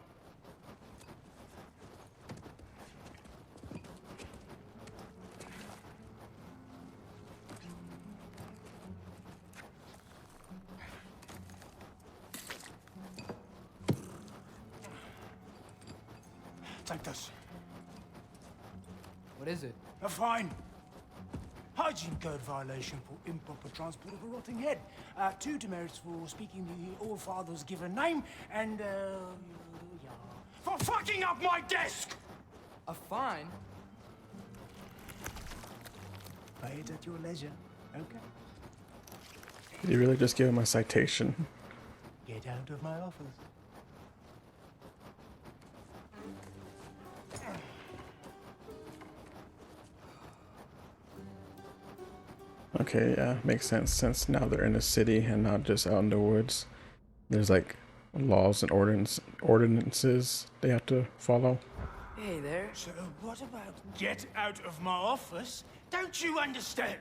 Take this. What is it? A fine. Hygiene code violation for improper transport of a rotting head. 2 demerits for speaking the All Father's given name, and, yeah, for fucking up my desk! A fine? Pay it at your leisure, okay? Did he really just give him a citation? Get out of my office. Okay, yeah, makes sense since now they're in a city and not just out in the woods. There's like laws and ordinances they have to follow. Hey there. So what about get out of my office? Don't you understand?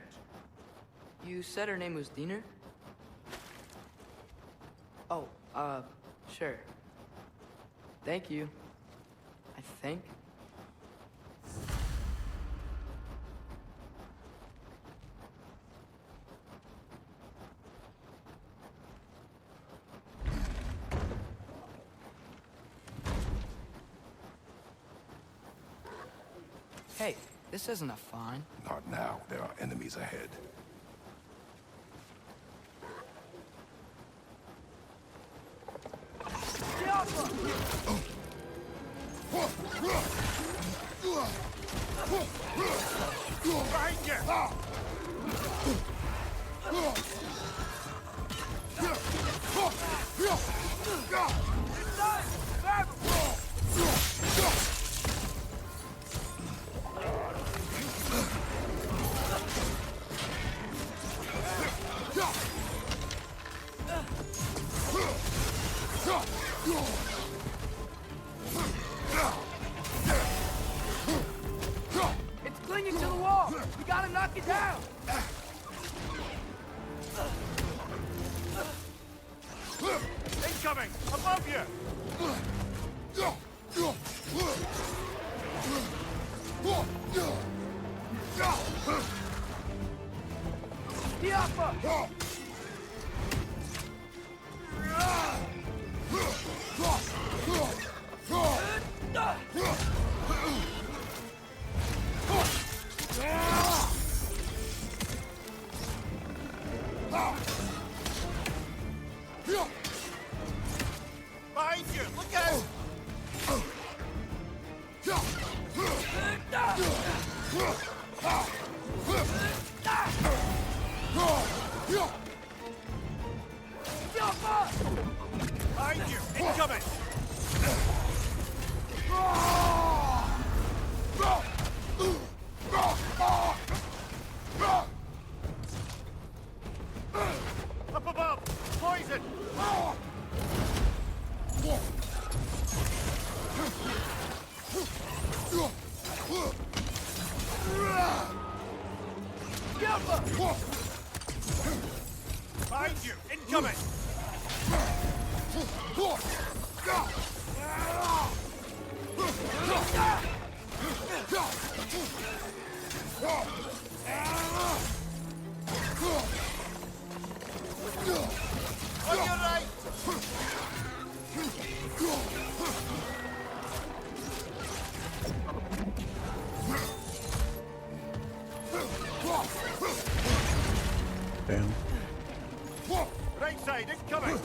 You said her name was Diener? Oh, sure. Thank you. I think. Hey, this isn't a fine. Not now. There are enemies ahead. Behind you! It's clinging to the wall! We gotta knock it down! Incoming! Above you! Diapa! Behind you! Look out! Behind you! Incoming! Up above! Poison! Behind you! Incoming! On your right! Damn. Right side, incoming!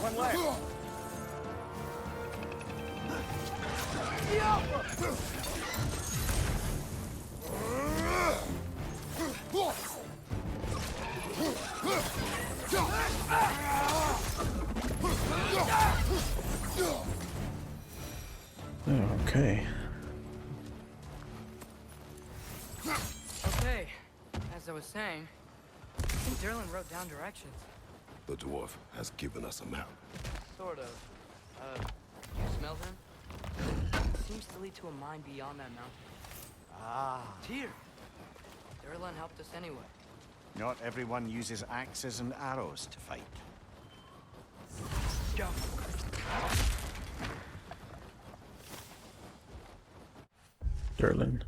One left. Okay. Okay, as I was saying, I think Durlin wrote down directions. The dwarf has given us a map. Sort of. You smell him? Seems to lead to a mine beyond that mountain. Ah, Tyr! Durlin helped us anyway. not everyone uses axes and arrows to fight. Go! Durlin.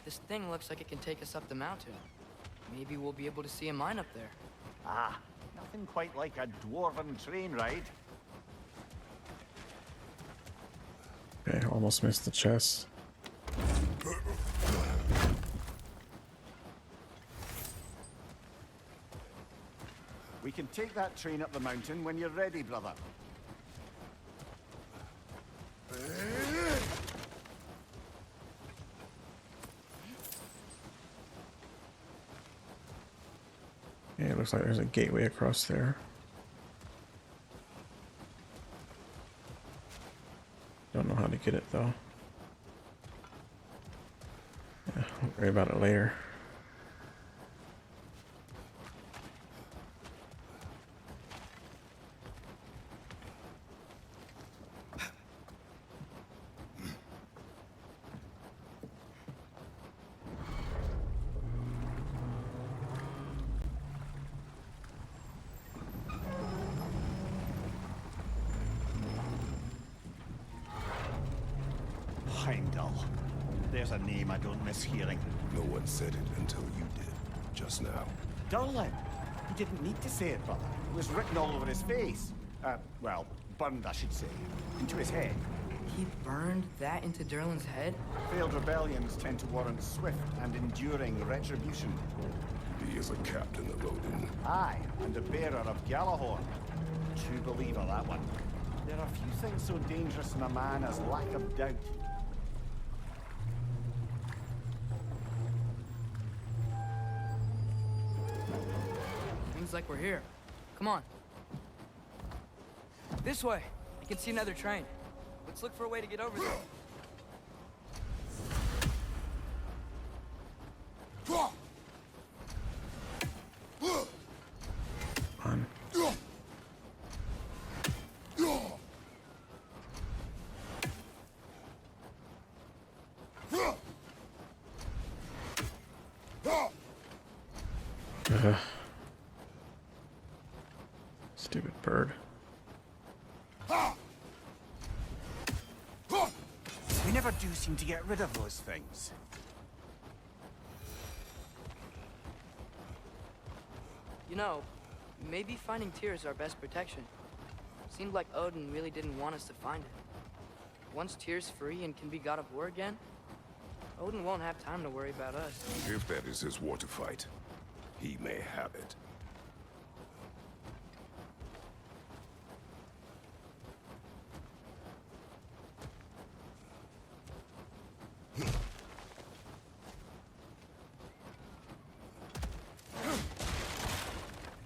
This thing looks like it can take us up the mountain. Maybe we'll be able to see a mine up there. Ah, nothing quite like a dwarven train ride. Okay, almost missed the chest. We can take that train up the mountain when you're ready, brother. Yeah, it looks like there's a gateway across there. Don't know how to get it though. Yeah, I'll worry about it later. Heimdall. There's a name I don't miss hearing. No one said it until you did, just now. Durlin. He didn't need to say it, brother. It was written all over his face. Well, burned, I should say. Into his head. He burned that into Durlin's head? Failed rebellions tend to warrant swift and enduring retribution. He is a captain of Odin. Aye, and a bearer of Galahorn. True believer, that one. There are few things so dangerous in a man as lack of doubt. Seems like we're here. Come on. This way. I can see another train. Let's look for a way to get over there. On. Stupid bird. We never do seem to get rid of those things. You know, maybe finding Tyr is our best protection. Seemed like Odin really didn't want us to find it. Once Tyr's free and can be god of war again, Odin won't have time to worry about us. If that is his war to fight, he may have it.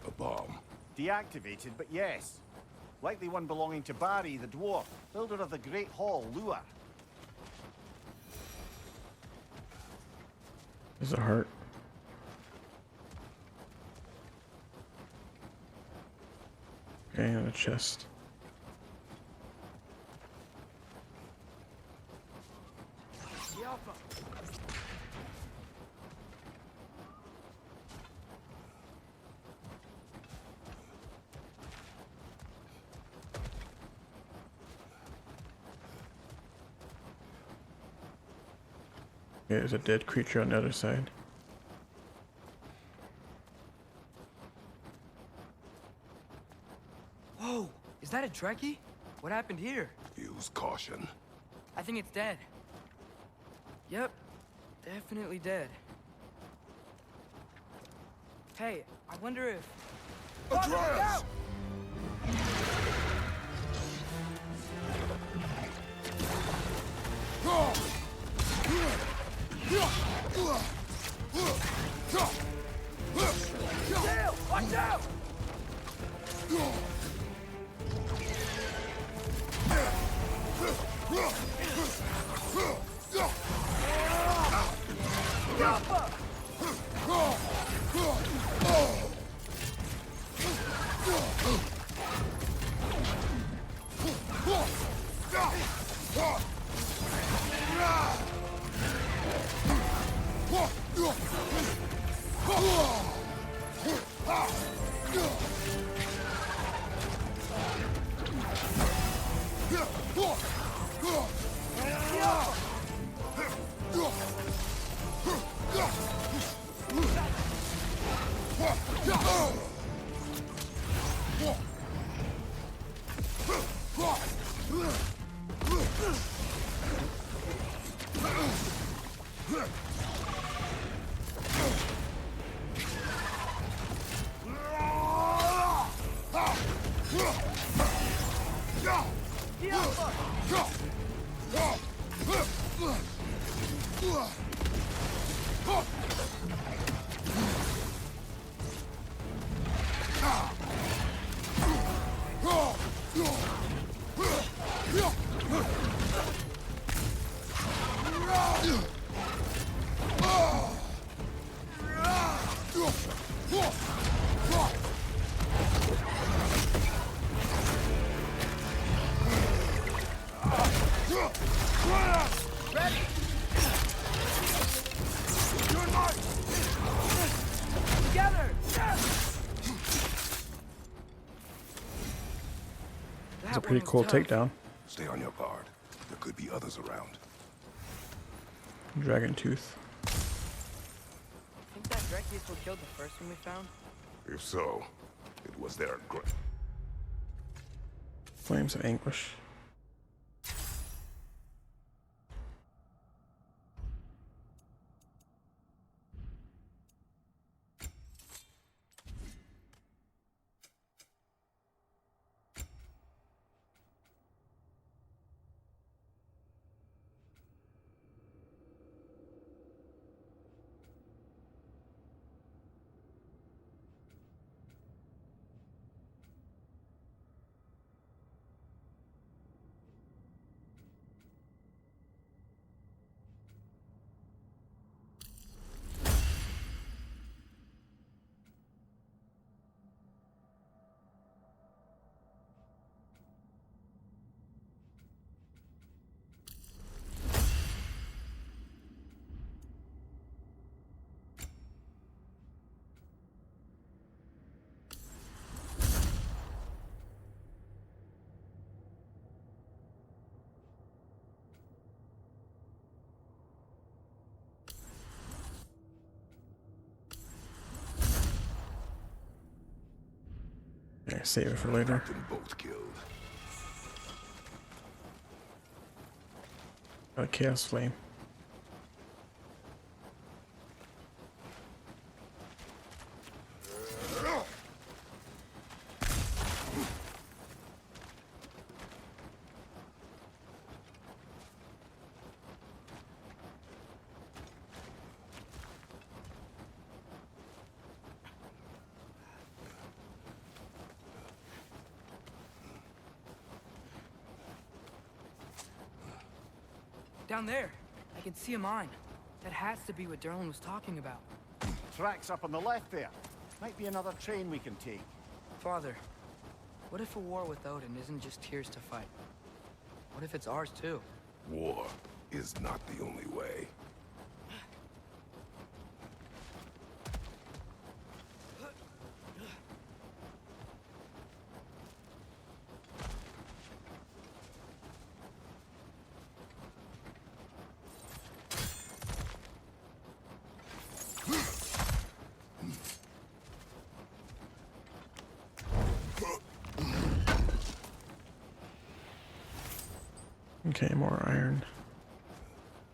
A bomb. Deactivated, but yes. Likely one belonging to Barry, the dwarf, builder of the Great Hall, Lua. There's a heart. Okay, and a chest. There's a dead creature on the other side. Whoa! Is that a Dreki? What happened here? Use caution. I think it's dead. Yep. Definitely dead. Hey, I wonder if... Atreus! Watch out! It's a pretty cool takedown. Stay on your guard. There could be others around. Dragon tooth. Think that Dreki is what killed the first one we found? If so, it was their Flames of anguish. Yeah, save it for later. Both killed. A chaos flame. Down there. I can see a mine. That has to be what Durlin was talking about. Tracks up on the left there. Might be another train we can take. Father, what if a war with Odin isn't just Tyr's to fight? What if it's ours too? War is not the only way. Okay, more iron.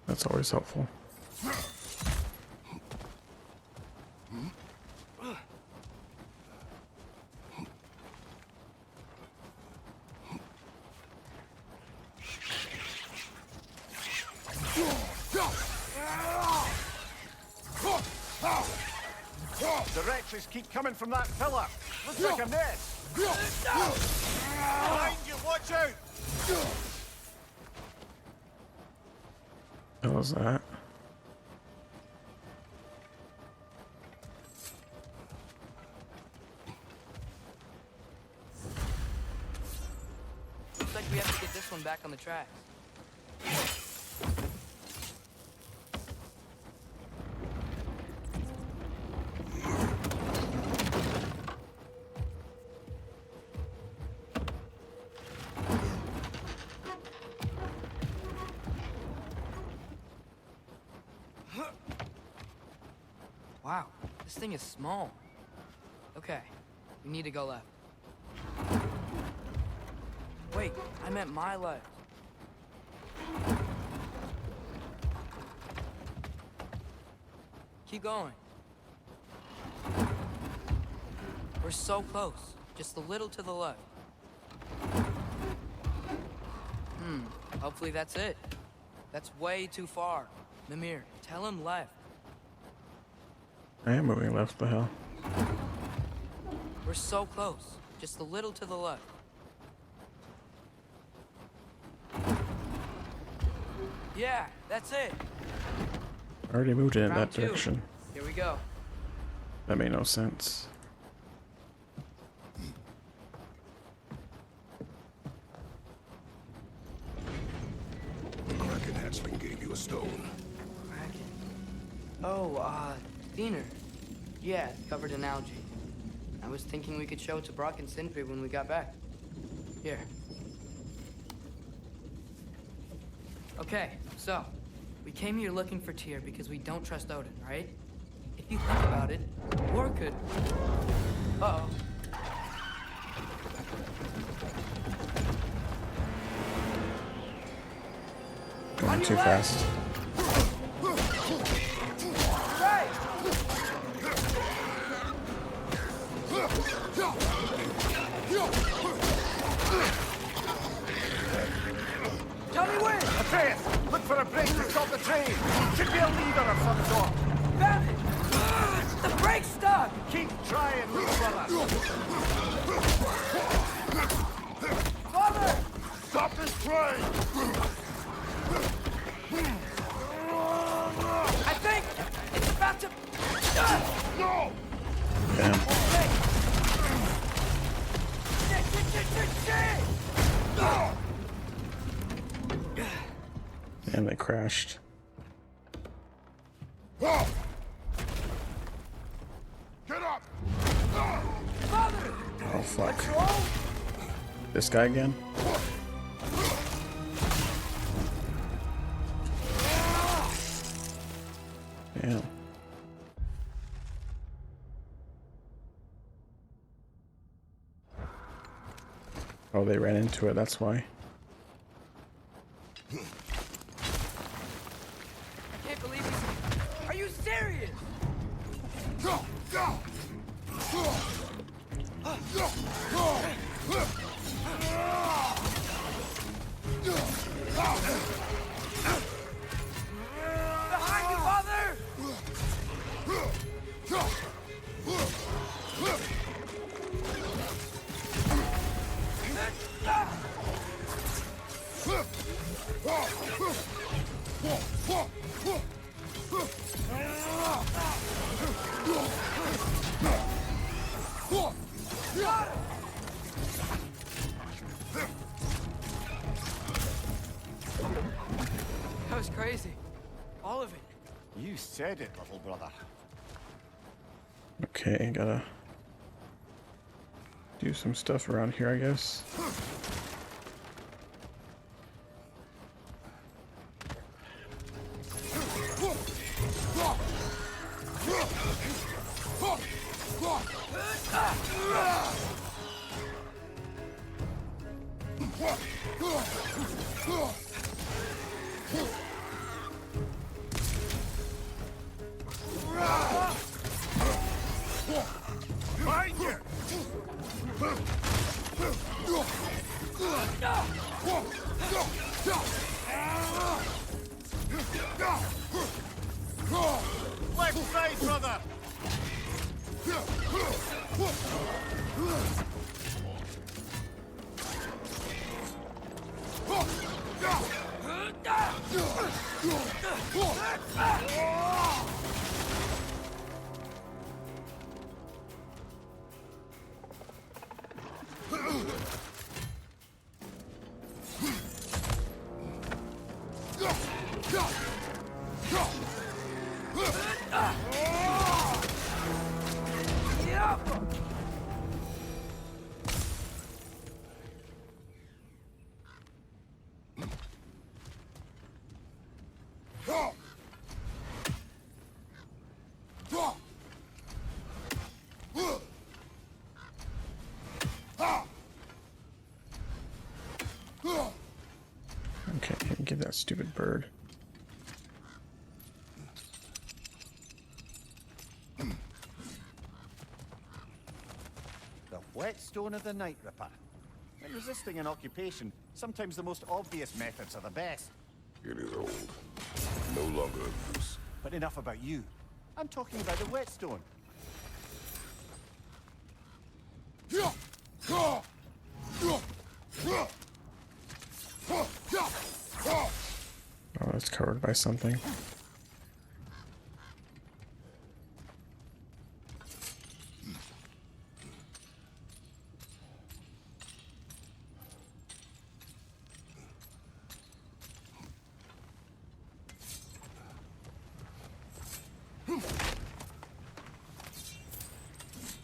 That's always helpful. The wretches keep coming from that pillar. Looks like a nest. Behind you, watch out! What was that? Looks like we have to get this one back on the tracks. Wow, this thing is small. Okay, we need to go left. Wait, I meant my left. Keep going. We're so close. Just a little to the left. Hopefully that's it. That's way too far. Mimir, tell him left. I am moving left, the hell. We're so close. Just a little to the left. Yeah, that's it. I already moved in Round that two. direction. Here we go. That made no sense. The Kraken hatchling gave you a stone. Kraken. Oh, Diener. Yeah, covered in algae. I was thinking we could show it to Brock and Sindri when we got back. Here. Okay, so, we came here looking for Tyr because we don't trust Odin, right? If you think about it, war could... Uh-oh. Going too fast. Right! Tell me when! Atreus, look for a break to stop the train. Should be a lever of some sort. Found it! The brake's stuck! Keep trying, look brother. Father! Stop this train! I think it's about to... No! Damn. Hey! Shit! Damn, they crashed. Get up! Father! Oh, fuck. This guy again? Damn. Oh, they ran into it, that's why. I can't believe this. Are you serious? Behind you, Father! That was crazy. All of it. You said it, little brother. Okay, gotta do some stuff around here, I guess. Behind you! Left side, brother! Okay, give that stupid bird. The whetstone of the Night Ripper. When resisting an occupation, sometimes the most obvious methods are the best. It is old. No longer of use. But enough about you. I'm talking about the whetstone. Oh, it's covered by something.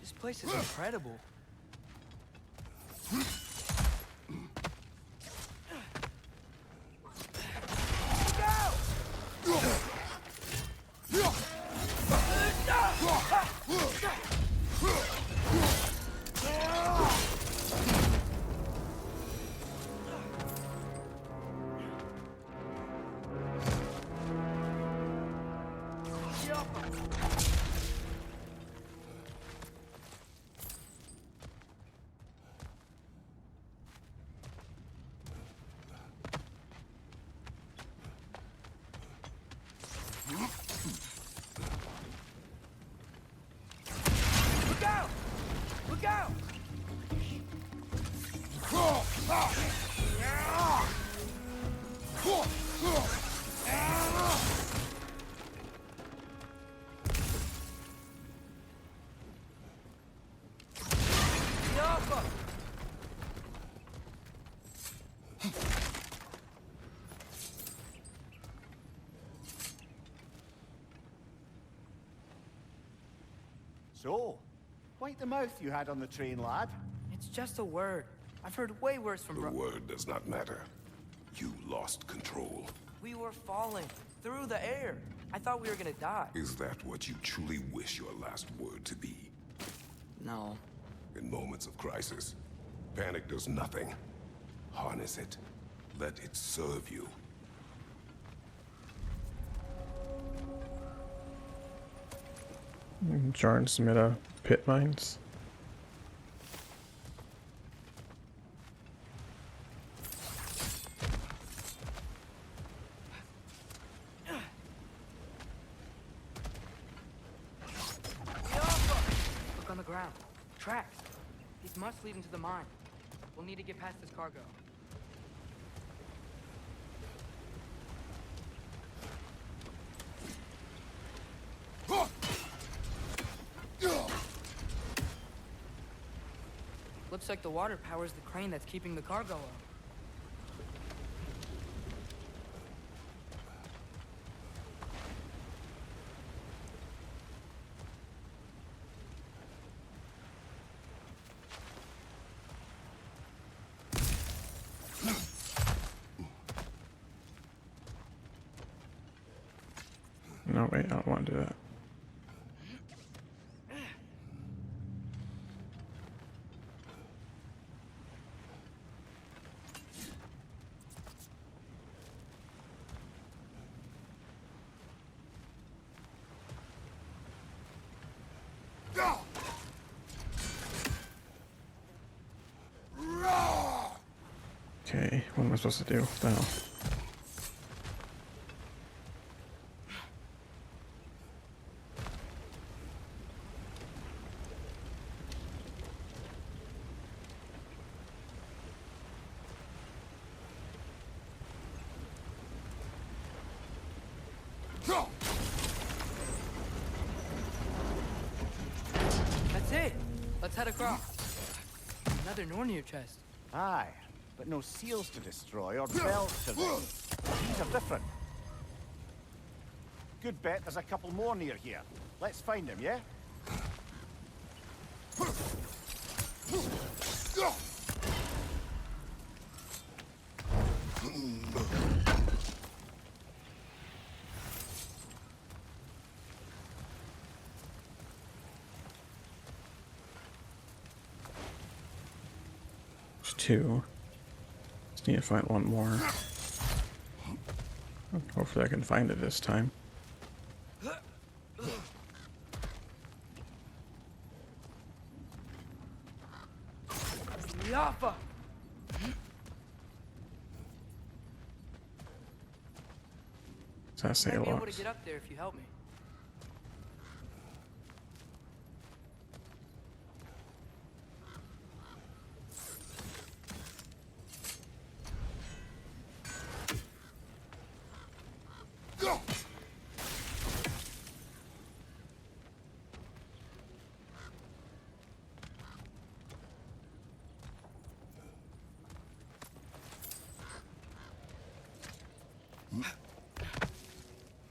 This place is incredible. Look out! So, quite the mouth you had on the train, lad. It's just a word. I've heard way worse from The word does not matter. You lost control. We were falling through the air. I thought we were gonna die. Is that what you truly wish your last word to be? No. In moments of crisis, panic does nothing. Harness it. Let it serve you. Jarn's meta pit mines. Look on the ground. Tracks. These must lead into the mine. We'll need to get past this cargo. Looks like the water powers the crane that's keeping the cargo up. No, wait, I don't want to do that. Okay, what am I supposed to do now? That's it. Let's head across. Another Nornir chest. Aye, but no seals to destroy or bells to ring. These are different. Good bet there's a couple more near here. Let's find them, yeah? There's two. Just need to find one more. Hopefully I can find it this time. Yaffa! Does that say Might be able to locks? get up there if you help me.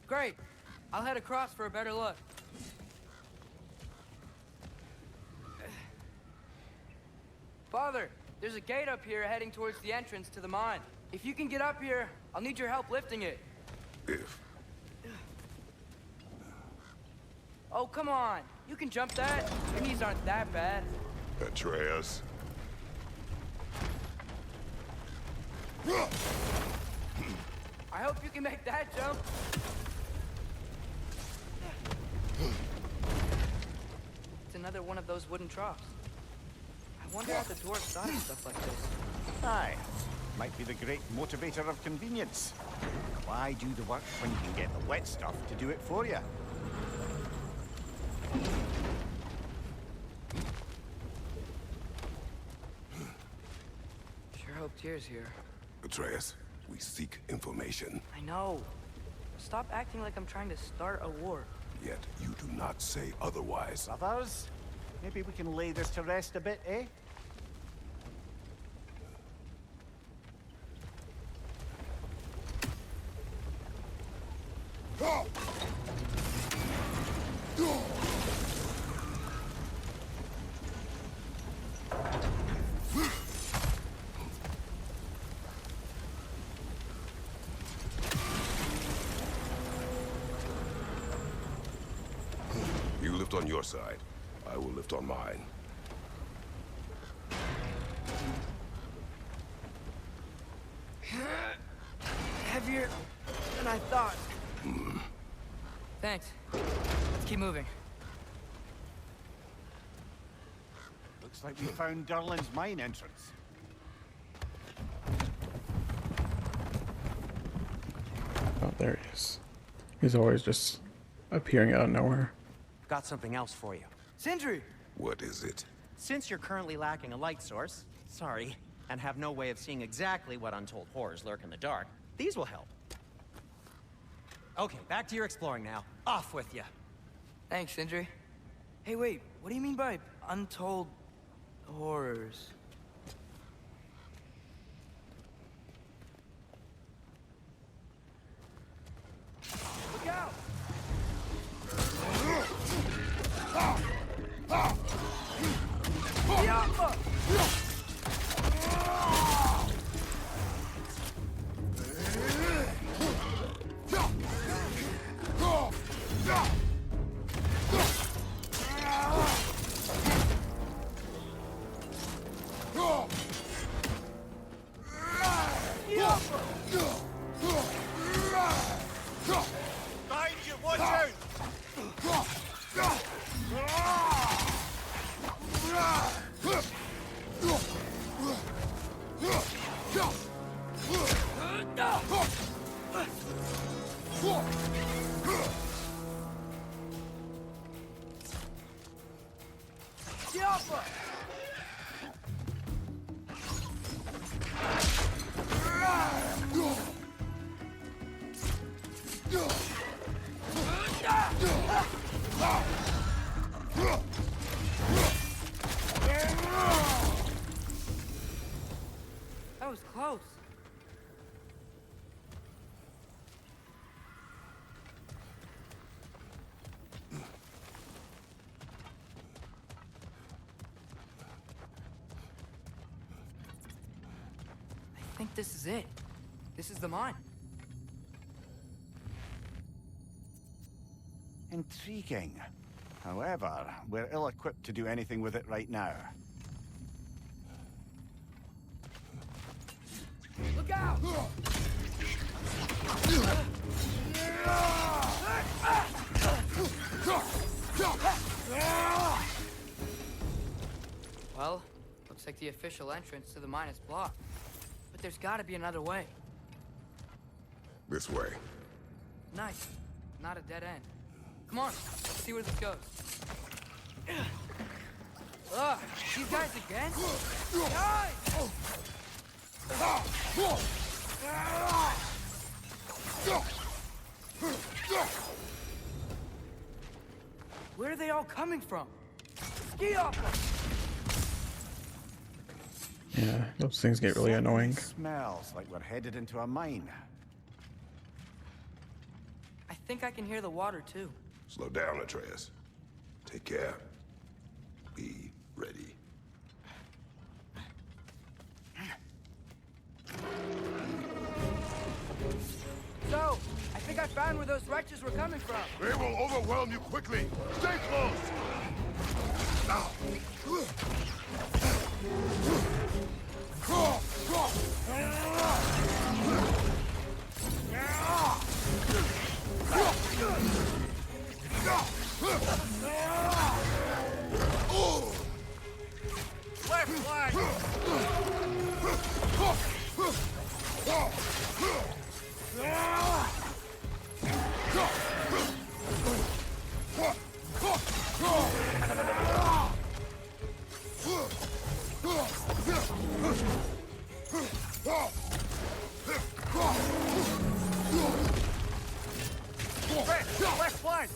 Great. I'll head across for a better look. Father, there's a gate up here heading towards the entrance to the mine. If you can get up here, I'll need your help lifting it. If. Oh, come on. You can jump that. Your knees aren't that bad. Atreus. I hope you can make that jump. It's another one of those wooden troughs. I wonder how the dwarves thought of stuff like this. Aye, might be the great motivator of convenience. Why do the work when you can get the wet stuff to do it for you? Sure hope Tyr's here. Atreus, we seek information. I know. Stop acting like I'm trying to start a war. Yet you do not say otherwise. Brothers, maybe we can lay this to rest a bit, eh? You lift on your side. I will lift on mine. Heavier than I thought. Thanks. Let's keep moving. Looks like we found Durlin's mine entrance. Oh, there he is. He's always just appearing out of nowhere. Got something else for you. Sindri! What is it? Since you're currently lacking a light source, sorry, and have no way of seeing exactly what untold horrors lurk in the dark, these will help. Okay, back to your exploring now. Off with you. Thanks, Sindri. Hey, wait. What do you mean by untold horrors? Look out! Yappa! Diablo! That was close. I think this is it. This is the mine. Intriguing. However, we're ill-equipped to do anything with it right now. Look out! Well, looks like the official entrance to the mine is blocked. But there's gotta be another way. This way. Nice. Not a dead end. Come on, let's see where this goes. Ugh, these guys again? Guys! Where are they all coming from? Ski off them! Yeah, those things get really annoying. Smells like we're headed into a mine. I think I can hear the water too. Slow down, Atreus. Take care. Be ready. So, I think I found where those wretches were coming from. They will overwhelm you quickly. Stay close. Now. Left flank! Left flank!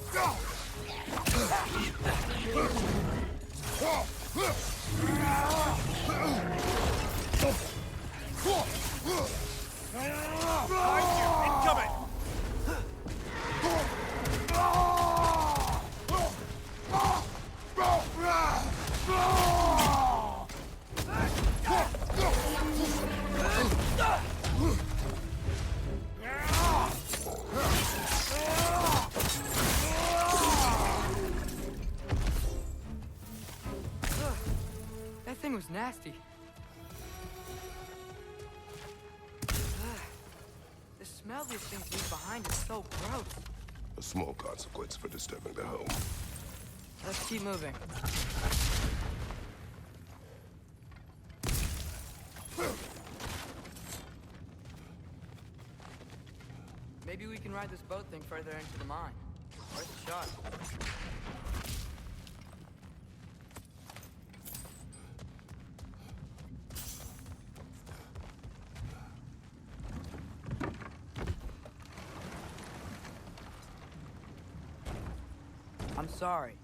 Incoming! That thing was nasty. The smell these things leave behind is so gross. A small consequence for disturbing their home. Let's keep moving. Maybe we can ride this boat thing further into the mine. Worth a shot. I'm sorry.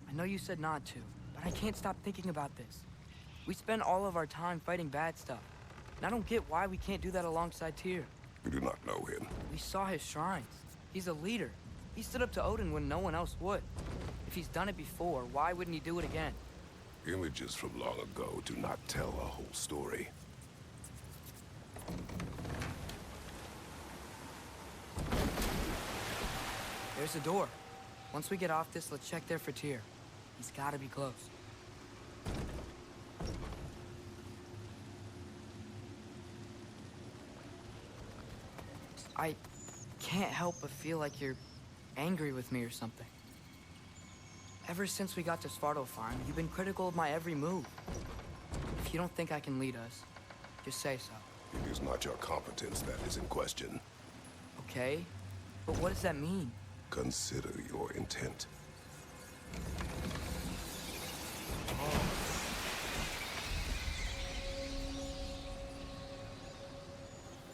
I know you said not to, but I can't stop thinking about this. We spend all of our time fighting bad stuff, and I don't get why we can't do that alongside Tyr. We do not know him. We saw his shrines. He's a leader. He stood up to Odin when no one else would. If he's done it before, why wouldn't he do it again? Images from long ago do not tell a whole story. There's a door. Once we get off this, let's check there for Tyr. He's gotta be close. I can't help but feel like you're angry with me or something. Ever since we got to Svartalfheim, you've been critical of my every move. If you don't think I can lead us, just say so. It is not your competence that is in question. Okay? But what does that mean? Consider your intent.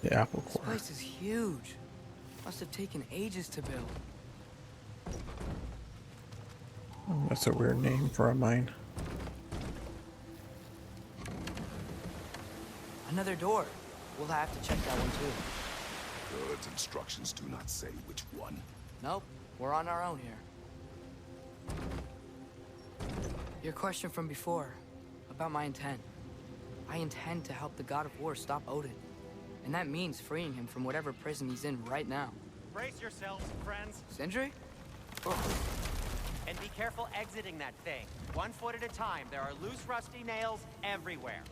The This Applecore. place is huge. Must have taken ages to build. Oh, that's a weird name for a mine. Another door. We'll have to check that one too. God's instructions do not say which one. Nope, we're on our own here. Your question from before, about my intent. I intend to help the God of War stop Odin. And that means freeing him from whatever prison he's in right now. Brace yourselves, friends, Sindri? and be careful exiting that thing. 1 foot at a time. There are loose, rusty nails everywhere.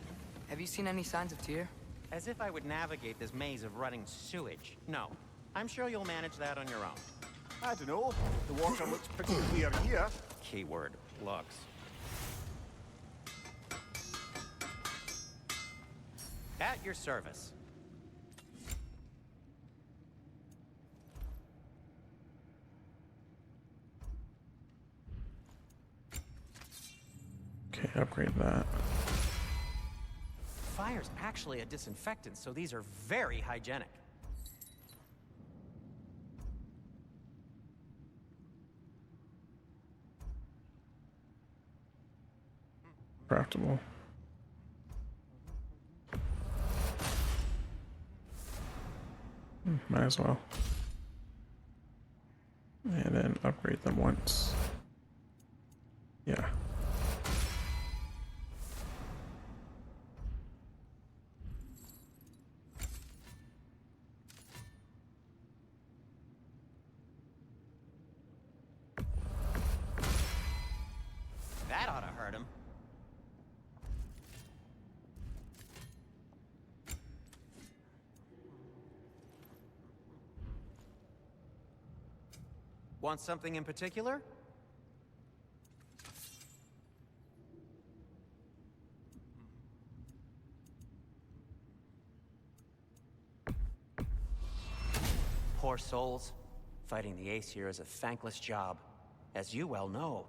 Have you seen any signs of Tyr? As if I would navigate this maze of running sewage. No. I'm sure you'll manage that on your own. I don't know. The water looks pretty clear here. Keyword, looks. At your service. Okay, upgrade that. Fire's actually a disinfectant, so these are very hygienic. Craftable. Might as well. And then upgrade them once. Yeah. That ought to hurt him. Want something in particular? Poor souls. Fighting the Aesir is a thankless job, as you well know.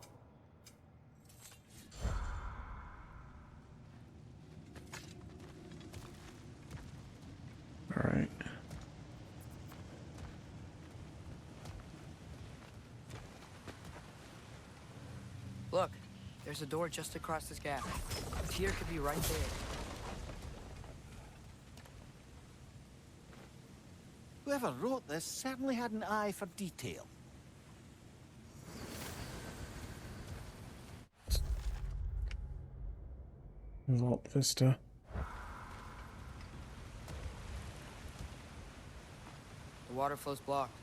All right. Look, there's a door just across this gap. Tyr could be right there. Whoever wrote this certainly had an eye for detail. Vault Vista. The water flow's blocked.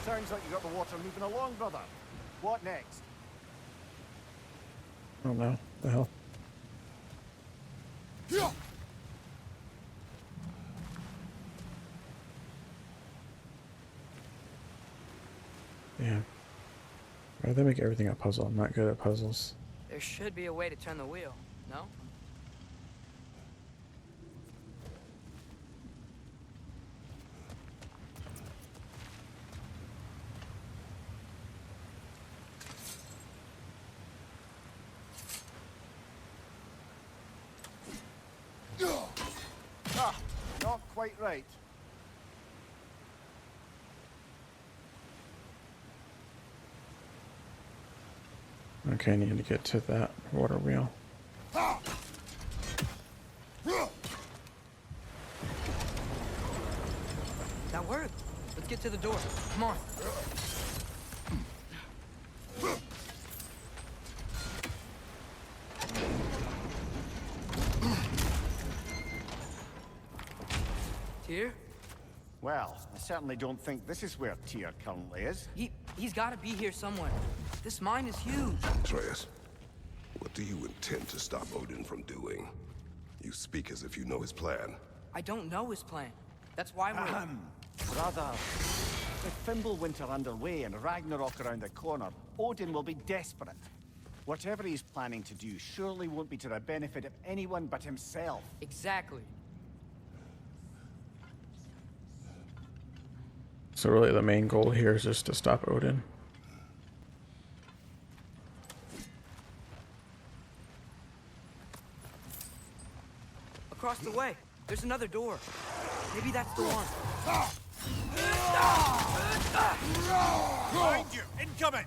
Sounds like you got the water moving along, brother. What next? Oh no, the hell. Yeah. Why do they make everything a puzzle? I'm not good at puzzles. There should be a way to turn the wheel, no? Ah, not quite right. Okay, I need to get to that water wheel. That worked. Let's get to the door. Come on. Tyr? Well, I certainly don't think this is where Tyr currently is. He's got to be here somewhere. This mine is huge. Atreus, what do you intend to stop Odin from doing? You speak as if you know his plan. I don't know his plan. That's why we're... Brother, with Fimbulwinter underway and Ragnarok around the corner, Odin will be desperate. Whatever he's planning to do surely won't be to the benefit of anyone but himself. Exactly. So really the main goal here is just to stop Odin. Across the way, there's another door. Maybe that's the one. Behind you! Incoming!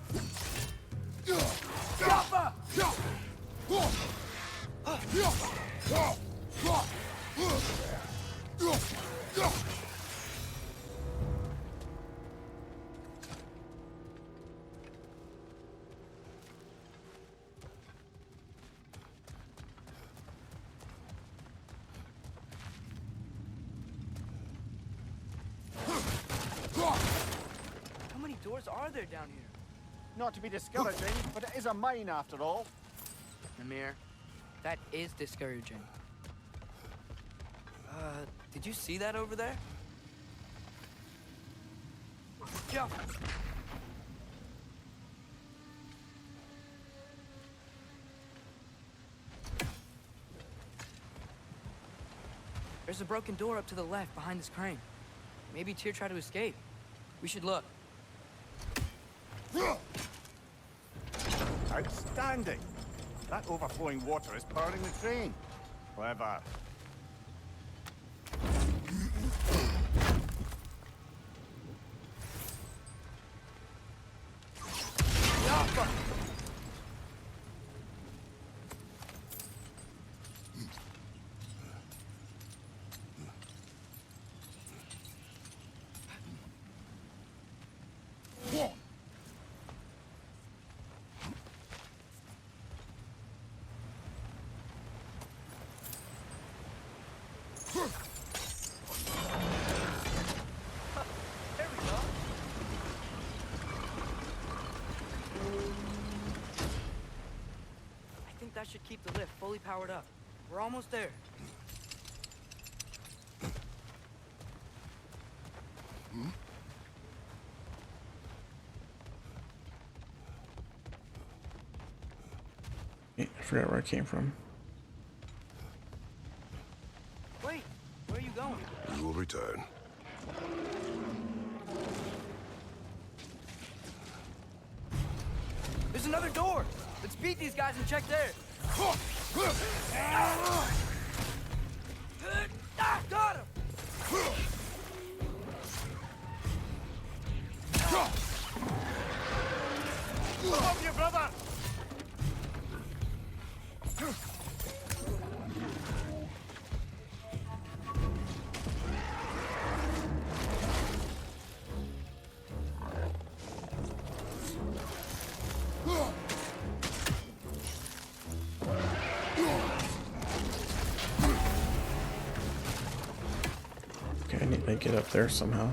How many doors are there down here? Not to be discouraging, but it is a mine after all. Namir, that is discouraging. Did you see that over there? Yeah. There's a broken door up to the left behind this crane. Maybe Tyr tried to escape. We should look. Outstanding! That overflowing water is powering the train. Clever. There we go. I think that should keep the lift fully powered up. We're almost there. I forgot where I came from. Wait, where are you going? We will return. There's another door. Let's beat these guys and check there. Got him! Love you, brother! Okay, I need to get up there somehow.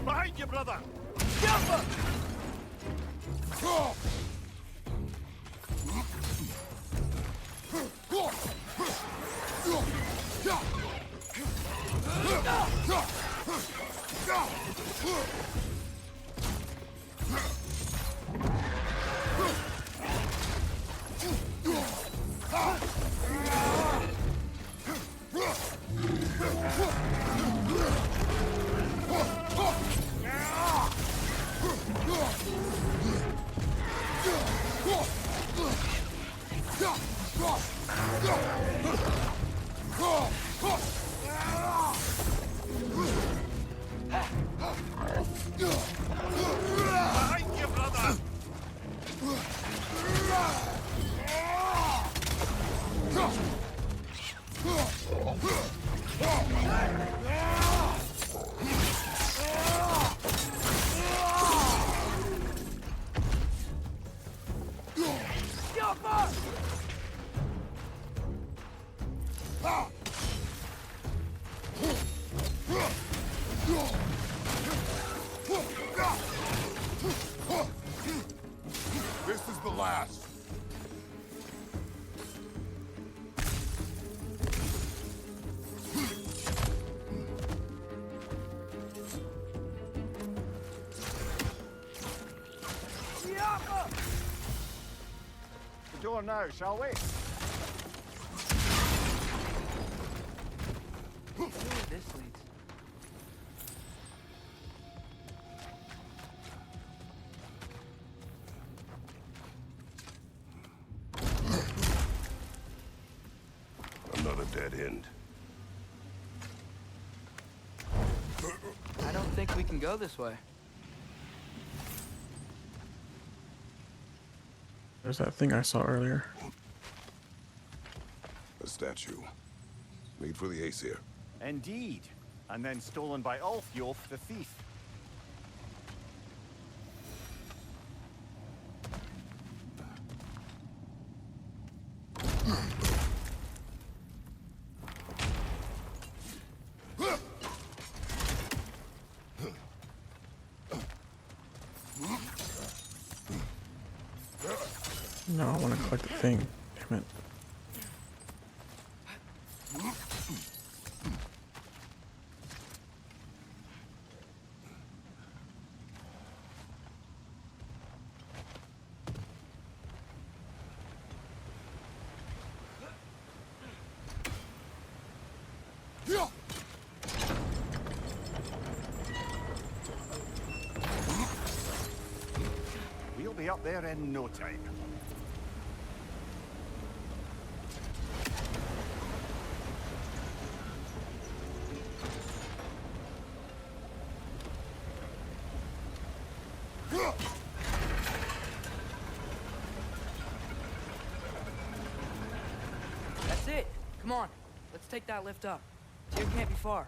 Behind you, brother! last. The door now, shall we? This leads. Another dead end. I don't think we can go this way. There's that thing I saw earlier. A statue. Made for the Aesir. Indeed. And then stolen by Ulfjolf the thief. No, I want to collect the thing. Damn it. We'll be up there in no time. That's it. Come on. Let's take that lift up. Here can't be far.